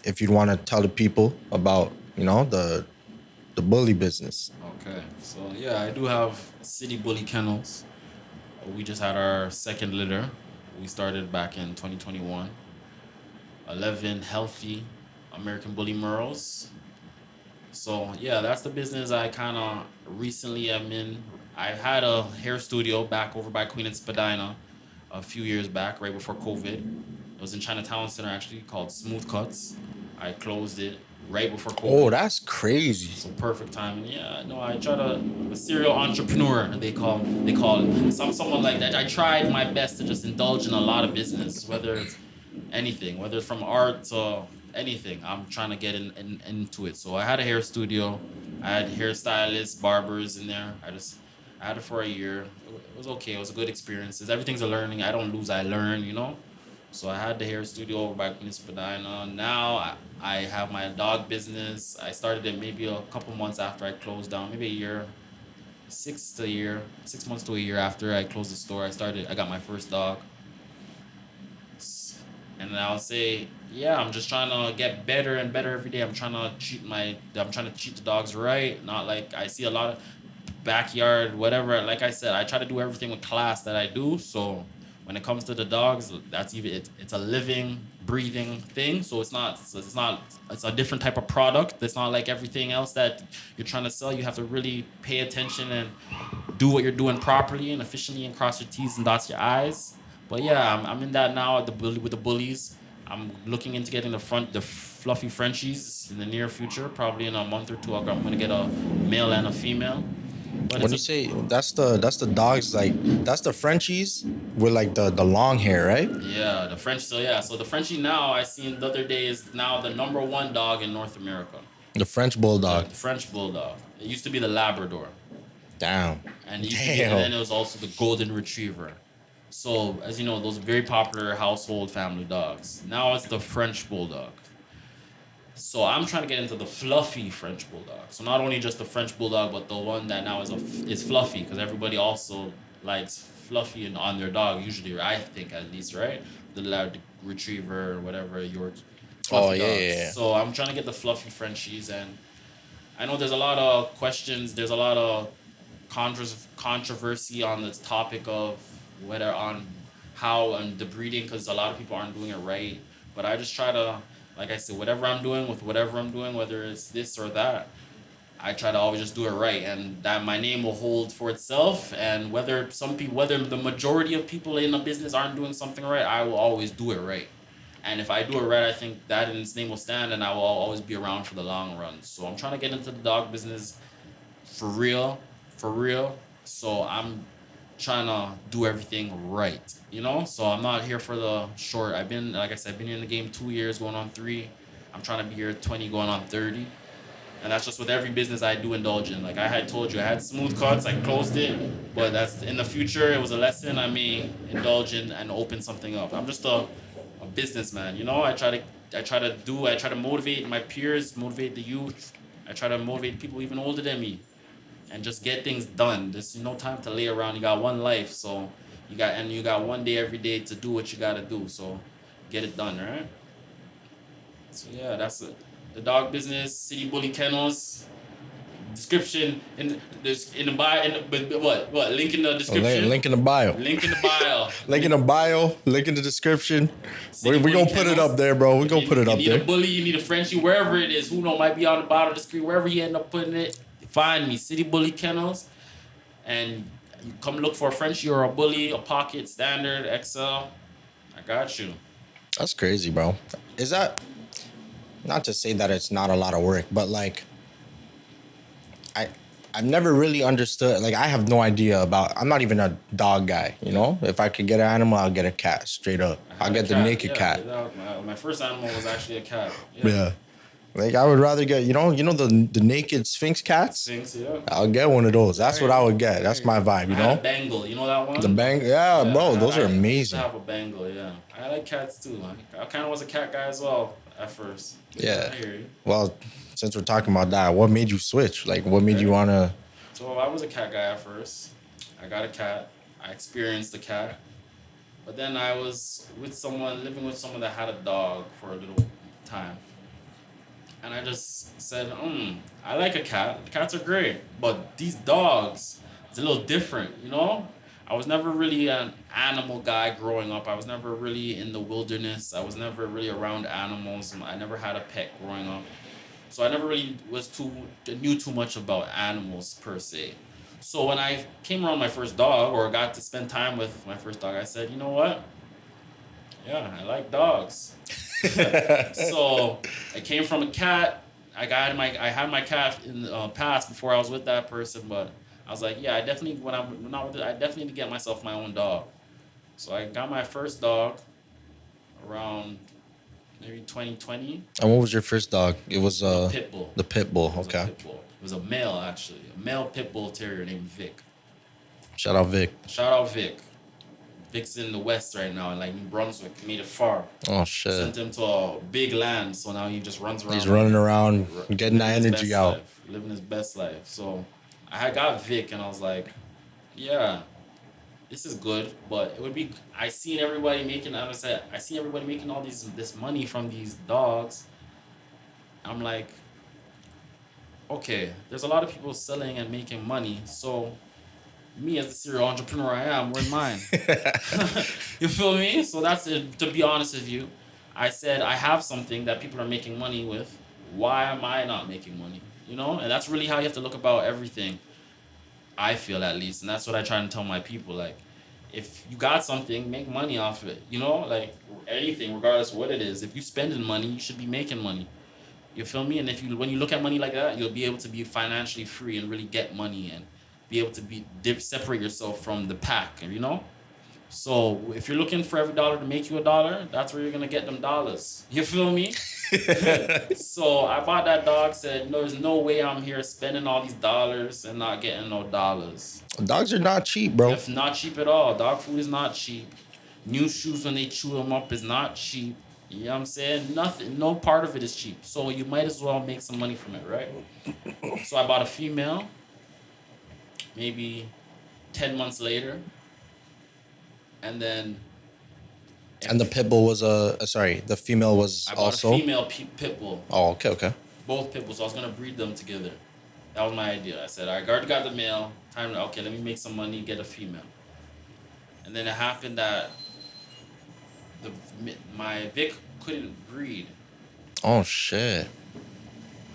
if you'd want to tell the people about, the bully business. Okay. So yeah, I do have City Bully Kennels. We just had our second litter. We started back in 2021. 11 healthy American Bully Merles. So yeah, that's the business I kind of recently am in. I had a hair studio back over by Queen and Spadina a few years back, right before COVID. It was in Chinatown Center actually, called Smooth Cuts. I closed it right before COVID. Oh, that's crazy. So perfect timing. Yeah, no, I try to a serial entrepreneur. They call it. Someone like that. I tried my best to just indulge in a lot of business, whether it's anything, whether it's from art to anything. I'm trying to get into it. So I had a hair studio. I had hairstylists, barbers in there. I had it for a year. It was okay. It was a good experience. Everything's a learning. I don't lose. I learn. You know. So I had the hair studio over by Queen Spadina. Now I have my dog business. I started it maybe a couple months after I closed down, maybe a year, 6 months to a year after I closed the store. I got my first dog. And I'll say, yeah, I'm just trying to get better and better every day. I'm trying to treat the dogs right. Not like I see a lot of backyard, whatever. Like I said, I try to do everything with class that I do. So when it comes to the dogs, it's a living, breathing thing. So it's a different type of product. It's not like everything else that you're trying to sell. You have to really pay attention and do what you're doing properly and efficiently and cross your T's and dots your I's. But yeah, I'm in that now with the bullies. I'm looking into getting the fluffy Frenchies in the near future. Probably in a month or two, I'm gonna get a male and a female. But When you say that's the dogs, like that's the Frenchies with like the long hair, right? yeah, the French. So yeah, so the Frenchie now I seen the other day is now the number one dog in North America. The French bulldog. The French Bulldog. It used to be the Labrador, Damn. and then it was also the Golden Retriever. So as you know, those are very popular household family dogs. Now it's the French Bulldog. So I'm trying to get into the fluffy French Bulldog. So not only just the French Bulldog, but the one that now is fluffy, because everybody also likes fluffy on their dog. Usually, I think at least, right? The Lab Retriever or whatever your Oh yeah. So I'm trying to get the fluffy Frenchies, and I know there's a lot of questions. There's a lot of controversy on the topic of whether on how and the breeding, because a lot of people aren't doing it right. But I just try to, like I said, whatever I'm doing, whether it's this or that, I try to always just do it right, and that my name will hold for itself. And whether the majority of people in a business aren't doing something right, I will always do it right. And if I do it right, I think that in its name will stand, and I will always be around for the long run. So I'm trying to get into the dog business for real, for real. So I'm trying to do everything right, you know? So I'm not here for the short. Like I said, I've been in the game 2 years, going on 3. I'm trying to be here 20, going on 30. And that's just with every business I do indulge in. Like I had told you, I had Smooth Cuts, I closed it. But that's in the future, it was a lesson I may indulge in and open something up. I'm just a businessman, you know? I try to motivate my peers, motivate the youth. I try to motivate people even older than me and just get things done. There's no time to lay around. You got one life, so You got one day every day to do what you gotta do. So get it done, right? So yeah, that's it. The dog business, City Bully Kennels. Description in the bio what link in the description. Link in the bio. Link in the bio. Link in the bio. Link in the description. We're Bully gonna put it Kennels. up there, bro. We're gonna put it up You need there. a bully, you need a Frenchie, wherever it is. Who know might be on the bottom of the screen, wherever you end up putting it. Find me, City Bully Kennels, and you come look for a Frenchie or a bully, a pocket, standard, XL. I got you. That's crazy, bro. Is that not to say that it's not a lot of work, but like I've never really understood. Like I have no idea about. I'm not even a dog guy. You know, if I could get an animal, I'll get a cat straight up. I'll get the naked cat. My first animal was actually a cat. Yeah. Like I would rather get, the naked Sphinx cats. Sphinx, yeah. I'll get one of those. That's what I would get. That's my vibe, you I had a know. Bengal, you know that one? The bang, yeah, bro. Those are I used amazing. to have a Bengal, yeah. I like cats too. I kind of was a cat guy as well at first. Yeah. I hear you. Well, since we're talking about that, what made you switch? Like, what made you wanna? So I was a cat guy at first. I got a cat. I experienced the cat. But then I was living with someone that had a dog for a little time. And I just said, I like a cat. Cats are great. But these dogs, it's a little different, you know? I was never really an animal guy growing up. I was never really in the wilderness. I was never really around animals. I never had a pet growing up. So I never really knew too much about animals per se. So when I came around my first dog or got to spend time with my first dog, I said, you know what? Yeah, I like dogs. So I came from a cat. I had my cat in the past before I was with that person, but I was like, yeah, I definitely I definitely need to get myself my own dog. So I got my first dog around maybe 2020. And what was your first dog? It was Pit bull. the pit bull. It was Okay. a pit bull. It was a male actually, a male pit bull terrier named Vic. Shout out Vic. Shout out Vic. Vic's in the West right now, in like New Brunswick, made it far. Oh shit. Sent him to a big land, so now he just runs around. He's running around, getting that living his energy best out. life, living his best life. So I had got Vic, and I was like, yeah, this is good, but it would be. I seen everybody making. I seen everybody making all this money from these dogs. I'm like, okay, there's a lot of people selling and making money, so me as the serial entrepreneur I am, where's mine? You feel me? So that's it. To be honest with you, I said I have something that people are making money with. Why am I not making money? You know, and that's really how you have to look about everything. I feel at least, and that's what I try to tell my people. Like, if you got something, make money off of it. You know, like anything, regardless of what it is. If you spending money, you should be making money. You feel me? And when you look at money like that, you'll be able to be financially free and really get money and be able to separate yourself from the pack, you know? So if you're looking for every dollar to make you a dollar, that's where you're gonna get them dollars. You feel me? So I bought that dog, said, no, there's no way I'm here spending all these dollars and not getting no dollars. Dogs are not cheap, bro. If not cheap at all. Dog food is not cheap. New shoes when they chew them up is not cheap. You know what I'm saying? Nothing, no part of it is cheap. So you might as well make some money from it, right? So I bought a female. Maybe 10 months later. And then... And the pit bull was the female was I bought also... a female pit bull. Oh, okay. Both pit bulls. So I was going to breed them together. That was my idea. I said, I already got the male. Okay, let me make some money, get a female. And then it happened that my Vic couldn't breed. Oh, shit.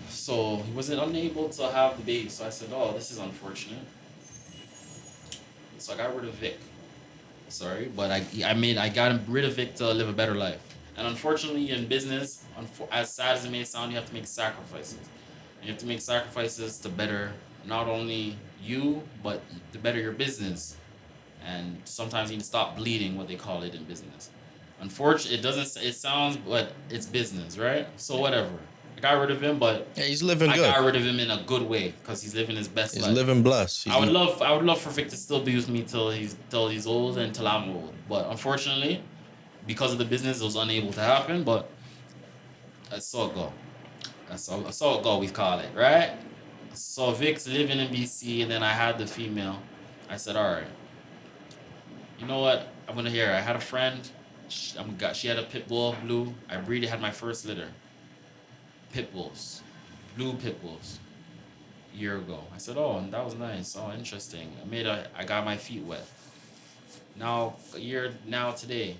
So he wasn't unable to have the baby. So I said, oh, this is unfortunate. So I got rid of Vic. Sorry, but I got rid of Vic to live a better life. And unfortunately, in business, as sad as it may sound, you have to make sacrifices. And you have to make sacrifices to better not only you, but to better your business. And sometimes you need to stop bleeding, what they call it in business. Unfortunately, it sounds, but it's business, right? So whatever. I got rid of him, but yeah, he's living good. I got rid of him in a good way because he's living his best life. He's living blessed. I would love for Vic to still be with me till he's old and till I'm old. But unfortunately, because of the business, it was unable to happen. But I saw it go. I saw it go. We call it, right. So Vic's living in BC, and then I had the female. I said, all right. You know what? I'm gonna hear. I had a friend. She had a pit bull, blue. I breeded, had my first litter. Pit bulls, blue pit bulls, a year ago. I said, oh, and that was nice. Oh, interesting. I got my feet wet. Now a year now today.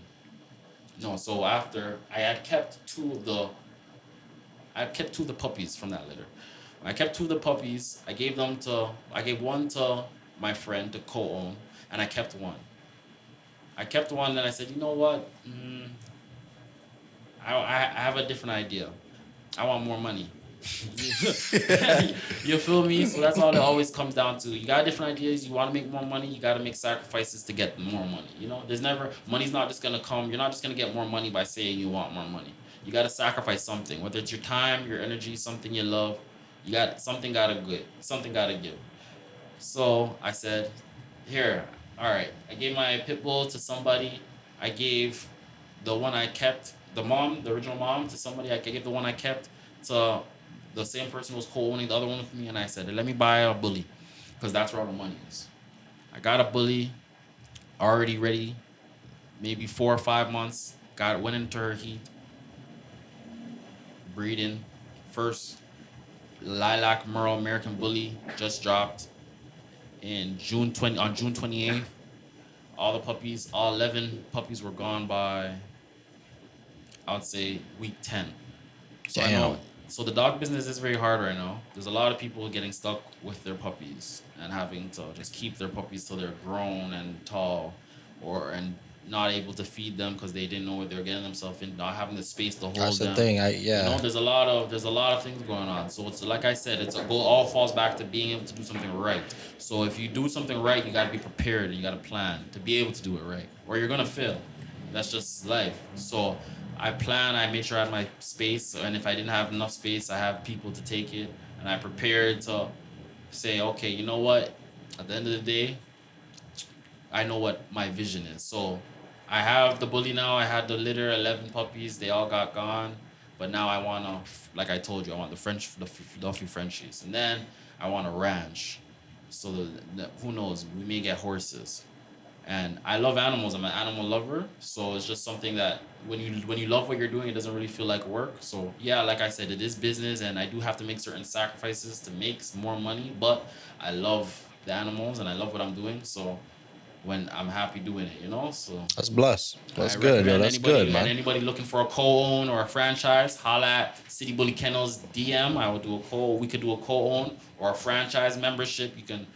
No, so after I had kept two of the puppies from that litter. When I kept two of the puppies. I gave one to my friend to co-own, and I kept one. I kept one, and I said, you know what? I have a different idea. I want more money. You feel me? So that's all it always comes down to. You got different ideas. You want to make more money. You got to make sacrifices to get more money. Money's not just gonna come. You're not just gonna get more money by saying you want more money. You got to sacrifice something, whether it's your time, your energy, something you love. You got something gotta good. Something gotta give. So I said, here, all right. I gave my pit bull to somebody. I gave the one I kept, the original mom, to somebody. I gave the one I kept to the same person who was co-owning the other one with me. And I said, let me buy a bully, because that's where all the money is. I got a bully already ready, maybe 4 or 5 months. Went into her heat, breeding. First Lilac Merle American Bully just dropped in June 28th. All 11 puppies were gone by, I would say, week 10. So I know. Damn. So the dog business is very hard right now. There's a lot of people getting stuck with their puppies and having to just keep their puppies till they're grown and tall, and not able to feed them because they didn't know what they were getting themselves in, not having the space to hold That's the them. thing. There's a lot of things going on. So it's like I said, all falls back to being able to do something right. So if you do something right, you got to be prepared and you got to plan to be able to do it right, or you're gonna fail. That's just life. So I made sure I had my space, and if I didn't have enough space, I have people to take it, and I prepared to say, okay, you know what? At the end of the day, I know what my vision is. So I have the bully now. I had the litter, 11 puppies. They all got gone. But now I want to, like I told you, I want the Philadelphia Frenchies. And then I want a ranch. So who knows? We may get horses. And I love animals. I'm an animal lover. So it's just something that when you love what you're doing, it doesn't really feel like work. So yeah, like I said, it is business, and I do have to make certain sacrifices to make more money. But I love the animals, and I love what I'm doing. So when I'm happy doing it. So That's blessed. That's I good, yo. recommend That's anybody good, man. and anybody looking for a co-own or a franchise, holla at City Bully Kennels DM. We could do a co-own or a franchise membership. You can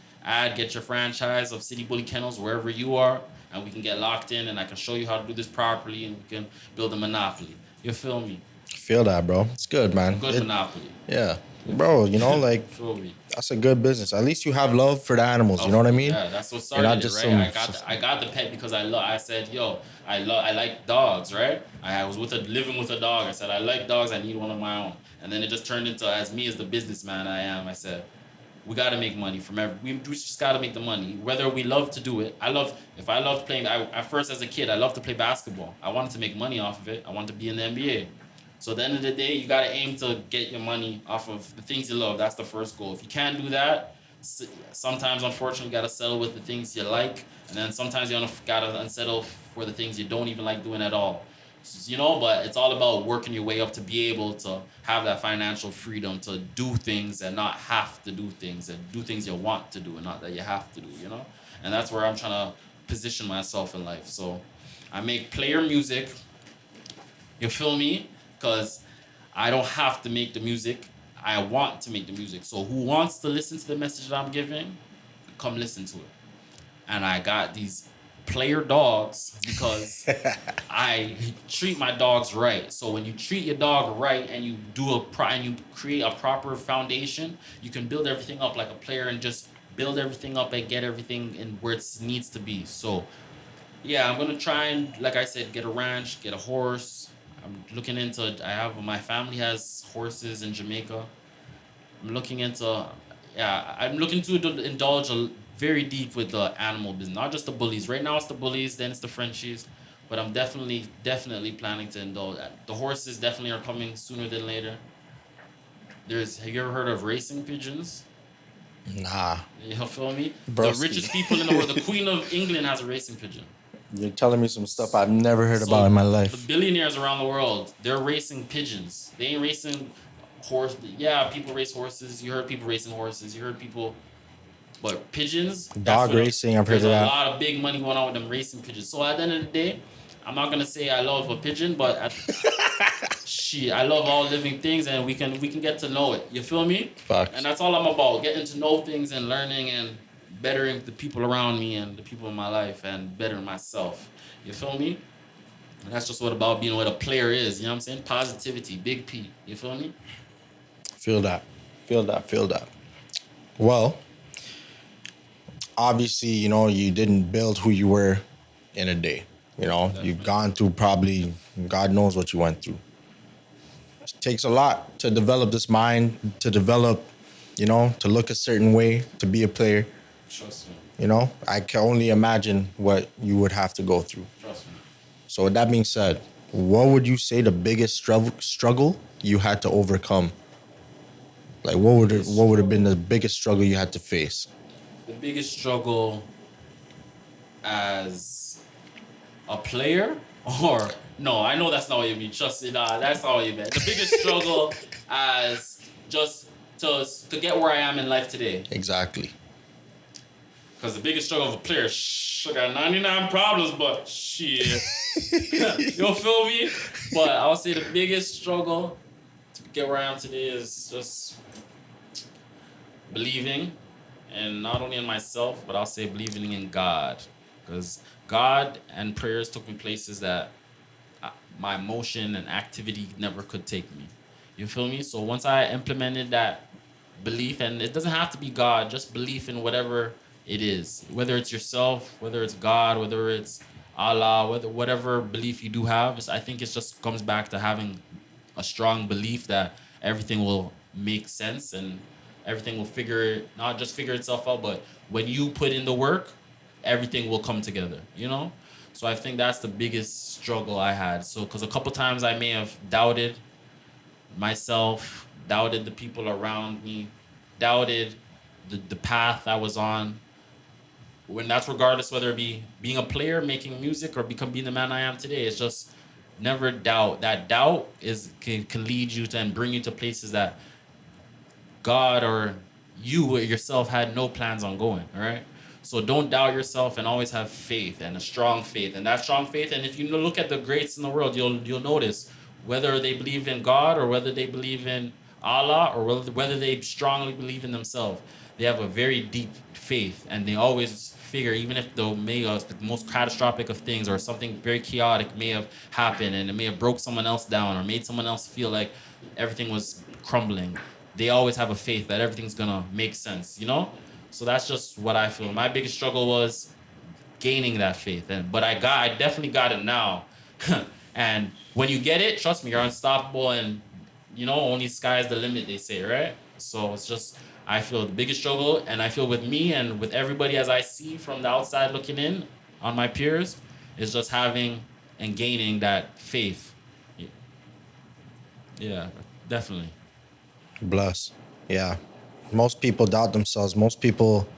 get your franchise of City Bully Kennels wherever you are, and we can get locked in, and I can show you how to do this properly, and we can build a monopoly. You feel me? Feel that, bro. It's good, man. Good monopoly. Yeah. Bro, like, Feel me? that's a good business. At least you have love for the animals. You know what I mean? Yeah, that's what You're started not it, just right? some. I got the pet because I said, yo, I like dogs, right? I was living with a dog. I said I like dogs. I need one of my own. And then it just turned into, as the businessman I am. I said, we got to make money we just got to make the money, whether we love to do it. If I loved playing, at first as a kid, I loved to play basketball. I wanted to make money off of it. I wanted to be in the NBA. So at the end of the day, you got to aim to get your money off of the things you love. That's the first goal. If you can't do that, sometimes, unfortunately, you got to settle with the things you like. And then sometimes you got to unsettle for the things you don't even like doing at all. But it's all about working your way up to be able to have that financial freedom to do things and not have to do things, and do things you want to do and not that you have to do. And that's where I'm trying to position myself in life. So I make player music. You feel me? Because I don't have to make the music. I want to make the music. So who wants to listen to the message that I'm giving, come listen to it. And I got these player dogs because I treat my dogs right. So when you treat your dog right and you and you create a proper foundation, you can build everything up like a player and just build everything up and get everything in where it needs to be. So yeah, I'm gonna try and, like I said, get a ranch, get a horse. I'm looking into. My family has horses in Jamaica. I'm looking into. Yeah, I'm looking to indulge very deep with the animal business, not just the bullies. Right now it's the bullies, then it's the Frenchies, but I'm definitely planning to indulge. The horses definitely are coming sooner than later. Have you ever heard of racing pigeons? Nah. You feel me? Broski. The richest people in the world. The Queen of England has a racing pigeon. You're telling me some stuff I've never heard about So in my the life. billionaires around the world, they're racing pigeons. They ain't racing horse. Yeah, people race horses. You heard people racing horses. You heard people, but pigeons. That's Dog what. racing, I've heard There's of a that. lot of big money going on with them racing pigeons. So at the end of the day, I'm not gonna say I love a pigeon, but I love all living things, and we can get to know it. You feel me? Facts. And that's all I'm about: getting to know things and learning and bettering the people around me and the people in my life and bettering myself. You feel me? And that's just what about being what a player is. You know what I'm saying? Positivity, big P. You feel me? Feel that. Feel that. Feel that. Well, obviously, you didn't build who you were in a day. You've gone through probably, God knows what you went through. It takes a lot to develop this mind, to develop, to look a certain way, to be a player. Trust me. I can only imagine what you would have to go through. Trust me. So with that being said, what would you say the biggest struggle you had to overcome? Like what would have been the biggest struggle you had to face? The biggest struggle as a player, or no, I know that's not what you mean. Trust me, nah, that's not what you meant. The biggest struggle as just to get where I am in life today. Exactly. Because the biggest struggle of a player, I got 99 problems, but shit. You feel me? But I would say the biggest struggle to get where I am today is just believing, and not only in myself, but I'll say believing in God. Because God and prayers took me places that my emotion and activity never could take me. You feel me? So once I implemented that belief, and it doesn't have to be God, just belief in whatever it is, whether it's yourself, whether it's God, whether it's Allah, whatever belief you do have, I think it just comes back to having a strong belief that everything will make sense and everything will not just figure itself out, but when you put in the work, everything will come together, So I think that's the biggest struggle I had. So, because a couple times I may have doubted myself, doubted the people around me, doubted the path I was on. When that's regardless whether it be being a player, making music, or being the man I am today. It's just never doubt. That doubt can lead you to and bring you to places that God or you yourself had no plans on going. All right. So don't doubt yourself and always have faith, and a strong faith. And that strong faith, and if you look at the greats in the world, you'll notice whether they believe in God or whether they believe in Allah or whether they strongly believe in themselves. They have a very deep faith, and they always figure, even if the most catastrophic of things or something very chaotic may have happened and it may have broke someone else down or made someone else feel like everything was crumbling, they always have a faith that everything's gonna make sense, So that's just what I feel. My biggest struggle was gaining that faith, but I definitely got it now. And when you get it, trust me, you're unstoppable, and only sky's the limit, they say, right? So it's just, I feel the biggest struggle, and I feel with me and with everybody as I see from the outside looking in on my peers, is just having and gaining that faith. Yeah, definitely. Bless. Yeah. Most people doubt themselves. Most people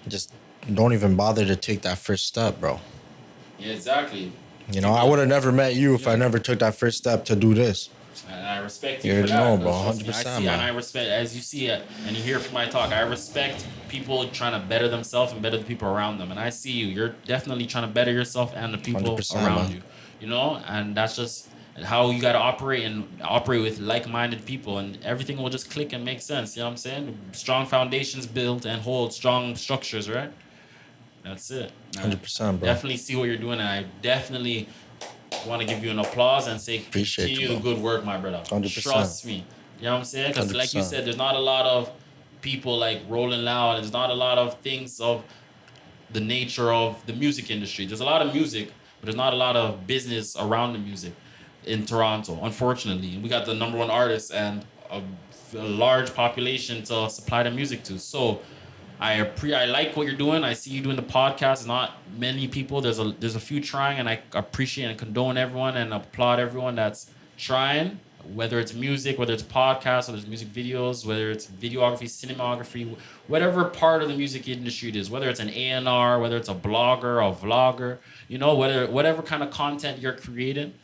just don't even bother to take that first step, bro. Yeah, exactly. I would have never met you if I never took that first step to do this. And I respect you You for already that. know, bro. Trust me, 100%, I see, man. and I respect, as you see it, and you hear from my talk, I respect people trying to better themselves and better the people around them. And I see you. You're definitely trying to better yourself and the people 100%, around man. you. And that's just how you got to operate with like-minded people, and everything will just click and make sense. You know what I'm saying? Strong foundations built and hold strong structures, right? That's it. 100%, bro. Definitely see what you're doing, and I definitely want to give you an applause and say Appreciate continue you, the bro. good work, my brother. 100%. Trust me. You know what I'm saying? Because like you 100%. said, there's not a lot of people like rolling loud. There's not a lot of things of the nature of the music industry. There's a lot of music, but there's not a lot of business around the music in Toronto, unfortunately. We got the number one artist and a large population to supply the music to. So I like what you're doing. I see you doing the podcast. Not many people. There's a few trying, and I appreciate and condone everyone and applaud everyone that's trying. whether it's music, whether it's podcasts, whether it's music videos, whether it's videography, cinematography, whatever part of the music industry it is, whether it's an A&R, whether it's a blogger, a vlogger, you know, whatever kind of content you're creating,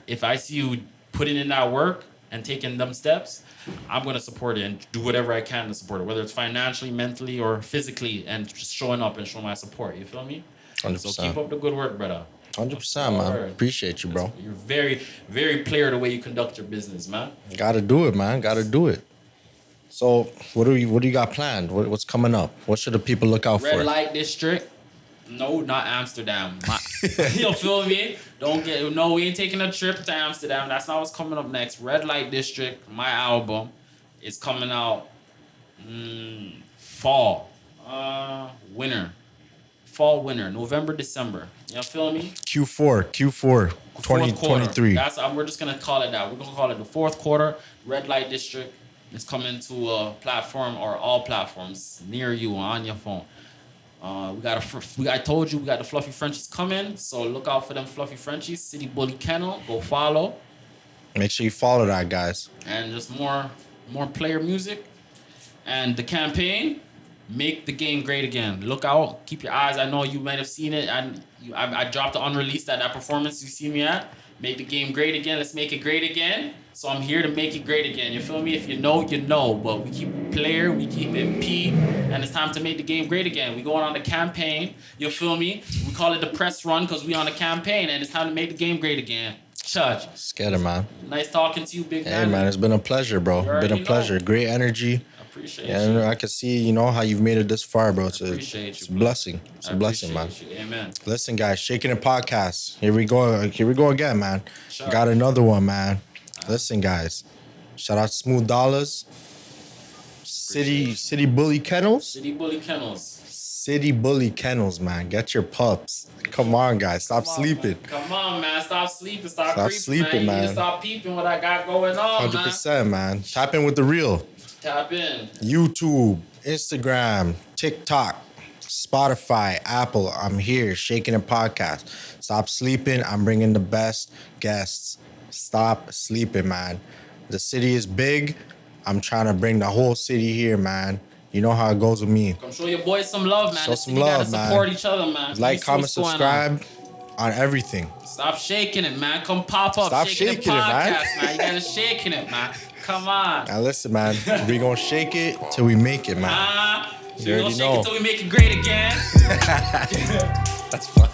if I see you putting in that work and taking them steps, I'm gonna support it and do whatever I can to support it, whether it's financially, mentally, or physically, and just showing up and showing my support. You feel me? 100%. So keep up the good work, brother. 100%, man. Appreciate you, bro. You're very, very player the way you conduct your business, man. Gotta do it, man. Gotta do it. So, what do you got planned? What's coming up? What should the people look out for? Red Light District. No, not Amsterdam. You feel me? We ain't taking a trip to Amsterdam. That's not what's coming up next. Red Light District, my album, is coming out winter, November, December. You feel me? Q4 2023. We're just gonna call it that. We're gonna call it the fourth quarter. Red Light District is coming to a platform or all platforms near you on your phone. I told you we got the Fluffy Frenchies coming, so look out for them Fluffy Frenchies. City Bully Kennel, go follow. Make sure you follow that, guys. And just more player music. And the campaign, make the game great again. Look out, keep your eyes. I know you might have seen it, and I dropped the unreleased at that performance you see me at. Make the game great again. Let's make it great again. So I'm here to make it great again. You feel me? If you know, you know. But we keep it player, we keep it P, and it's time to make the game great again. We going on the campaign. You feel me? We call it the press run because we on the campaign, and it's time to make the game great again. Church. Scatter, man. Nice talking to you, big man. Hey, man, it's been a pleasure, bro. Been a pleasure. Know. Great energy. Appreciate you. And I can see, how you've made it this far, bro. It's a blessing. It's a blessing, man. Amen. Listen, guys, Shakin It Podcast. Here we go again, man. Sure. Got another one, man. Listen, guys. Shout out to Smooth Dollaz. City Bully Kennels. City Bully Kennels, man. Get your pups. Come on, guys. Stop sleeping. Come on, man. Stop sleeping. Stop creeping, man. You need to stop peeping what I got going on, 100%, man. Tap in with the real. Tap in. YouTube, Instagram, TikTok, Spotify, Apple. I'm here, Shakin It Podcast. Stop sleeping. I'm bringing the best guests. Stop sleeping, man. The city is big. I'm trying to bring the whole city here, man. You know how it goes with me. Come show your boys some love, man. Show some love, man. Support each other, man. Like, comment, subscribe on everything. Stop shaking it, man. Come pop up. Stop shaking it, man. You gotta shaking it, man. Come on. Now listen, man. We gonna shake it till we make it, man. So we gonna shake it till we make it great again. That's fine.